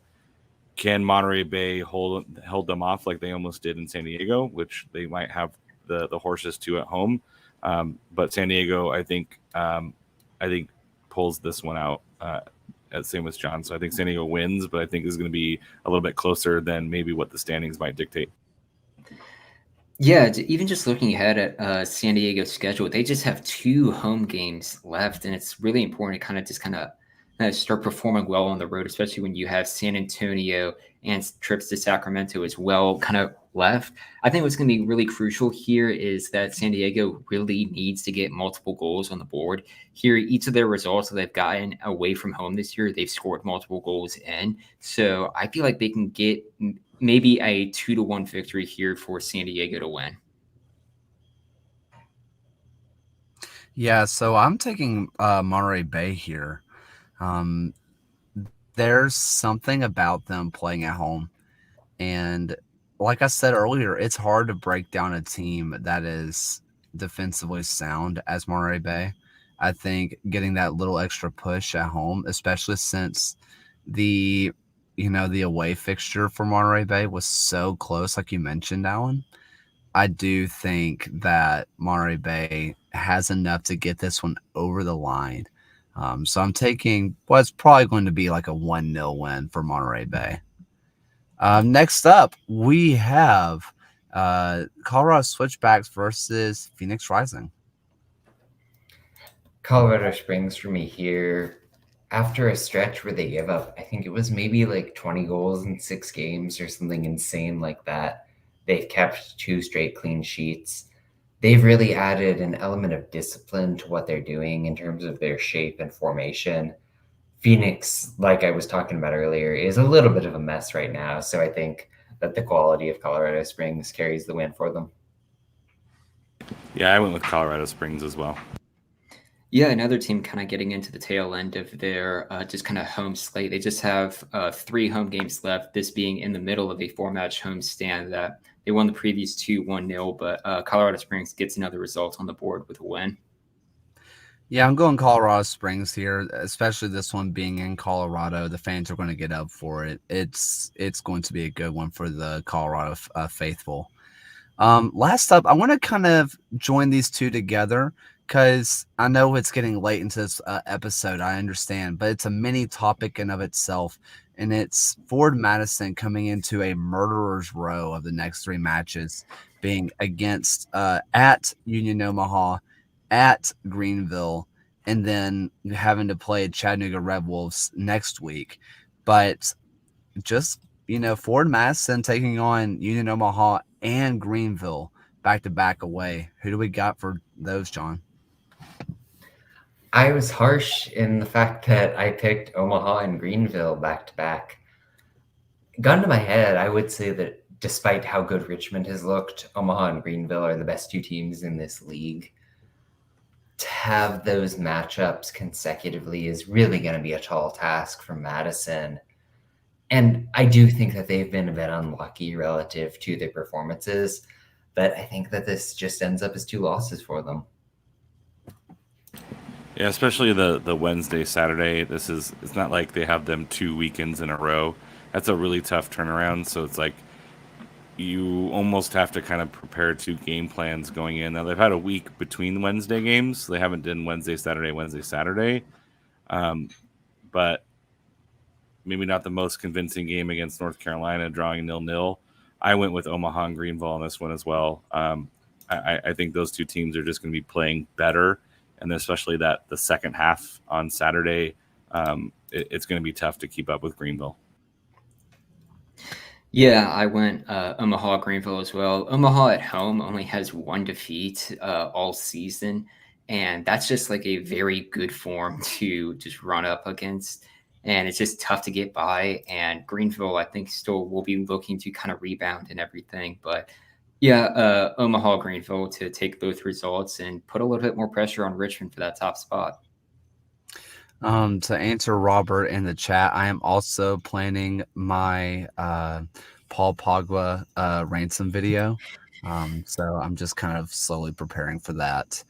can Monterey Bay hold them off like they almost did in San Diego, which they might have the horses to at home. But San Diego, I think pulls this one out. Same with John. So I think San Diego wins, but I think it's going to be a little bit closer than maybe what the standings might dictate. Yeah, even just looking ahead at San Diego's schedule, they just have 2 home games left, and it's really important to kind of start performing well on the road, especially when you have San Antonio and trips to Sacramento as well kind of left. I think what's going to be really crucial here is that San Diego really needs to get multiple goals on the board. Here, each of their results that they've gotten away from home this year, they've scored multiple goals in. So I feel like they can get maybe a 2-1 victory here for San Diego to win. Yeah, so I'm taking Monterey Bay here. There's something about them playing at home. And like I said earlier, it's hard to break down a team that is defensively sound as Monterey Bay. I think getting that little extra push at home, especially since the away fixture for Monterey Bay was so close, like you mentioned, Alan. I do think that Monterey Bay has enough to get this one over the line. So I'm taking what's probably going to be like a 1-0 win for Monterey Bay. Next up, we have Colorado Switchbacks versus Phoenix Rising. Colorado Springs for me here. After a stretch where they gave up, I think it was maybe like 20 goals in 6 games or something insane like that. They've kept 2 straight clean sheets. They've really added an element of discipline to what they're doing in terms of their shape and formation. Phoenix, like I was talking about earlier, is a little bit of a mess right now. So I think that the quality of Colorado Springs carries the win for them. Yeah, I went with Colorado Springs as well. Yeah, another team kind of getting into the tail end of their just kind of home slate. They just have 3 home games left, this being in the middle of a 4-match homestand that they won the previous 2 1-0, but Colorado Springs gets another result on the board with a win. Yeah, I'm going Colorado Springs here, especially this one being in Colorado. The fans are going to get up for it. It's going to be a good one for the Colorado faithful. Last up, I want to kind of join these two together because I know it's getting late into this episode. I understand, but it's a mini topic in of itself, and it's Ford Madison coming into a murderer's row of the next 3 matches, being against at Union Omaha, at Greenville, and then having to play Chattanooga Red Wolves next week. But just, Ford Madison taking on Union Omaha and Greenville back-to-back away. Who do we got for those, John? I was harsh in the fact that I picked Omaha and Greenville back to back. Gun to my head, I would say that despite how good Richmond has looked, Omaha and Greenville are the best two teams in this league. To have those matchups consecutively is really going to be a tall task for Madison. And I do think that they've been a bit unlucky relative to their performances, but I think that this just ends up as 2 losses for them. Yeah, especially the Wednesday, Saturday. It's not like they have them 2 weekends in a row. That's a really tough turnaround. So it's like you almost have to kind of prepare 2 game plans going in. Now they've had a week between Wednesday games. They haven't done Wednesday, Saturday. But maybe not the most convincing game against North Carolina, drawing 0-0. I went with Omaha and Greenville on this one as well. I think those 2 teams are just going to be playing better, and especially that the second half on Saturday, it's going to be tough to keep up with Greenville. Yeah, I went Omaha Greenville as well. Omaha at home only has 1 defeat all season, and that's just like a very good form to just run up against. And it's just tough to get by. And Greenville, I think, still will be looking to kind of rebound and everything. But yeah, Omaha Greenville to take both results and put a little bit more pressure on Richmond for that top spot. To answer Robert in the chat, I am also planning my Paul Pogba ransom video. So I'm just kind of slowly preparing for that.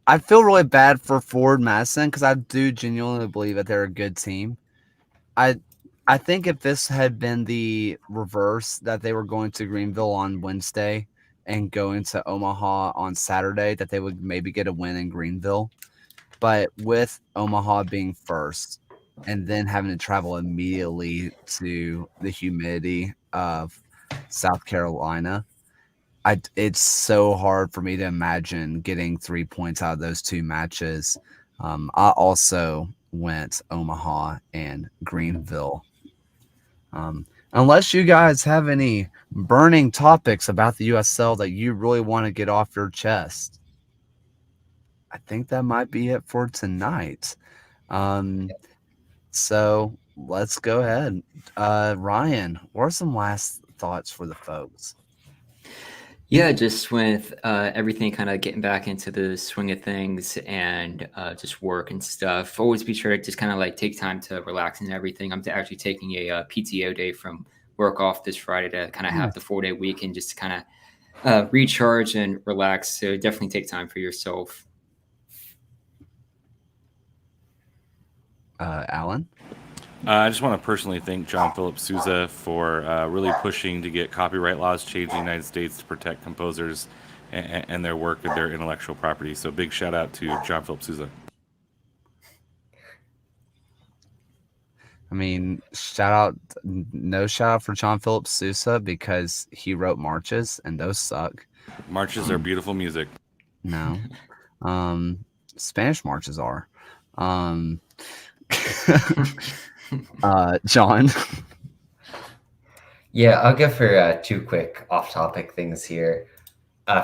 I feel really bad for Forward Madison because I do genuinely believe that they're a good team. I think if this had been the reverse, that they were going to Greenville on Wednesday and going to Omaha on Saturday, that they would maybe get a win in Greenville. But with Omaha being first and then having to travel immediately to the humidity of South Carolina, it's so hard for me to imagine getting 3 points out of those 2 matches. I also went Omaha and Greenville. Unless you guys have any burning topics about the USL that you really want to get off your chest, I think that might be it for tonight. So let's go ahead. Ryan, what are some last thoughts for the folks? Yeah, just with everything kind of getting back into the swing of things and just work and stuff, always be sure to just kind of like take time to relax and everything. I'm actually taking a PTO day from work off this Friday to kind of have the 4-day weekend just to kind of recharge and relax. So definitely take time for yourself. Alan? I just want to personally thank John Philip Sousa for really pushing to get copyright laws changed in the United States to protect composers and their work and their intellectual property. So big shout out to John Philip Sousa. I mean, no shout out for John Philip Sousa because he wrote marches and those suck. Marches are beautiful music. No. Spanish marches are. John? Yeah, I'll go for 2 quick off-topic things here.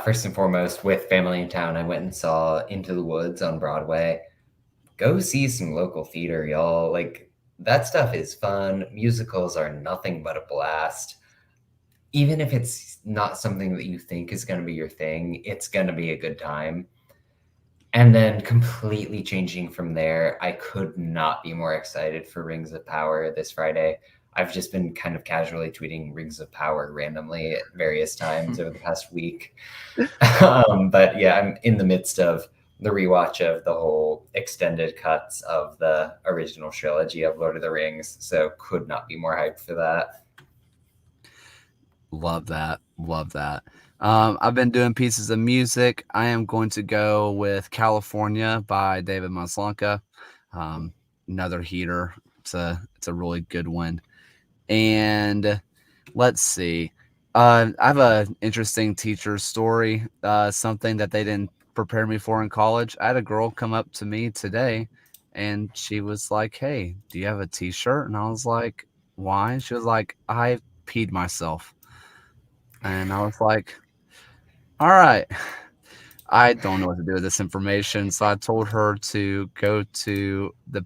First and foremost, with family in town, I went and saw Into the Woods on Broadway. Go see some local theater, y'all. Like, that stuff is fun. Musicals are nothing but a blast. Even if it's not something that you think is going to be your thing, it's going to be a good time. And then completely changing from there, I could not be more excited for Rings of Power this Friday. I've just been kind of casually tweeting Rings of Power randomly at various times over the past week. But yeah, I'm in the midst of the rewatch of the whole extended cuts of the original trilogy of Lord of the Rings. So could not be more hyped for that. Love that. I've been doing pieces of music. I am going to go with California by David Maslanka. Another heater. It's a really good one. And let's see. I have an interesting teacher story, something that they didn't prepare me for in college. I had a girl come up to me today and she was like, "Hey, do you have a t-shirt?" And I was like, "Why?" And she was like, "I peed myself. And I was like, all right, I don't know what to do with this information. So I told her to go to the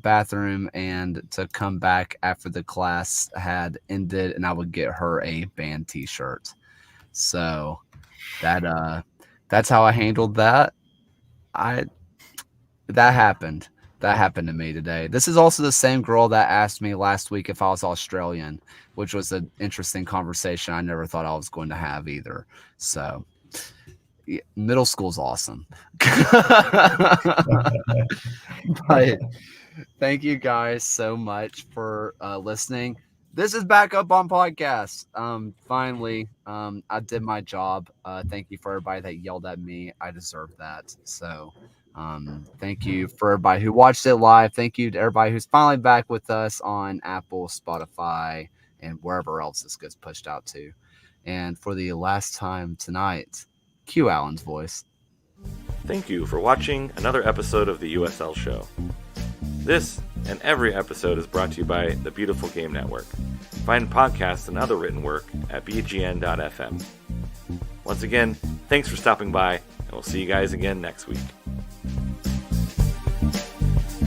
bathroom and to come back after the class had ended, and I would get her a band t-shirt. So that's how I handled that. That happened. That happened to me today. This is also the same girl that asked me last week if I was Australian, which was an interesting conversation I never thought I was going to have either. So yeah, middle school's awesome. But thank you guys so much for listening. This is back up on podcast. Finally, I did my job. Thank you for everybody that yelled at me. I deserve that. So thank you for everybody who watched it live. Thank you to everybody who's finally back with us on Apple, Spotify, and wherever else this gets pushed out to. And for the last time tonight, cue Alan's voice. Thank you for watching another episode of the USL Show. This and every episode is brought to you by the Beautiful Game Network. Find podcasts and other written work at bgn.fm. Once again, thanks for stopping by, and we'll see you guys again next week.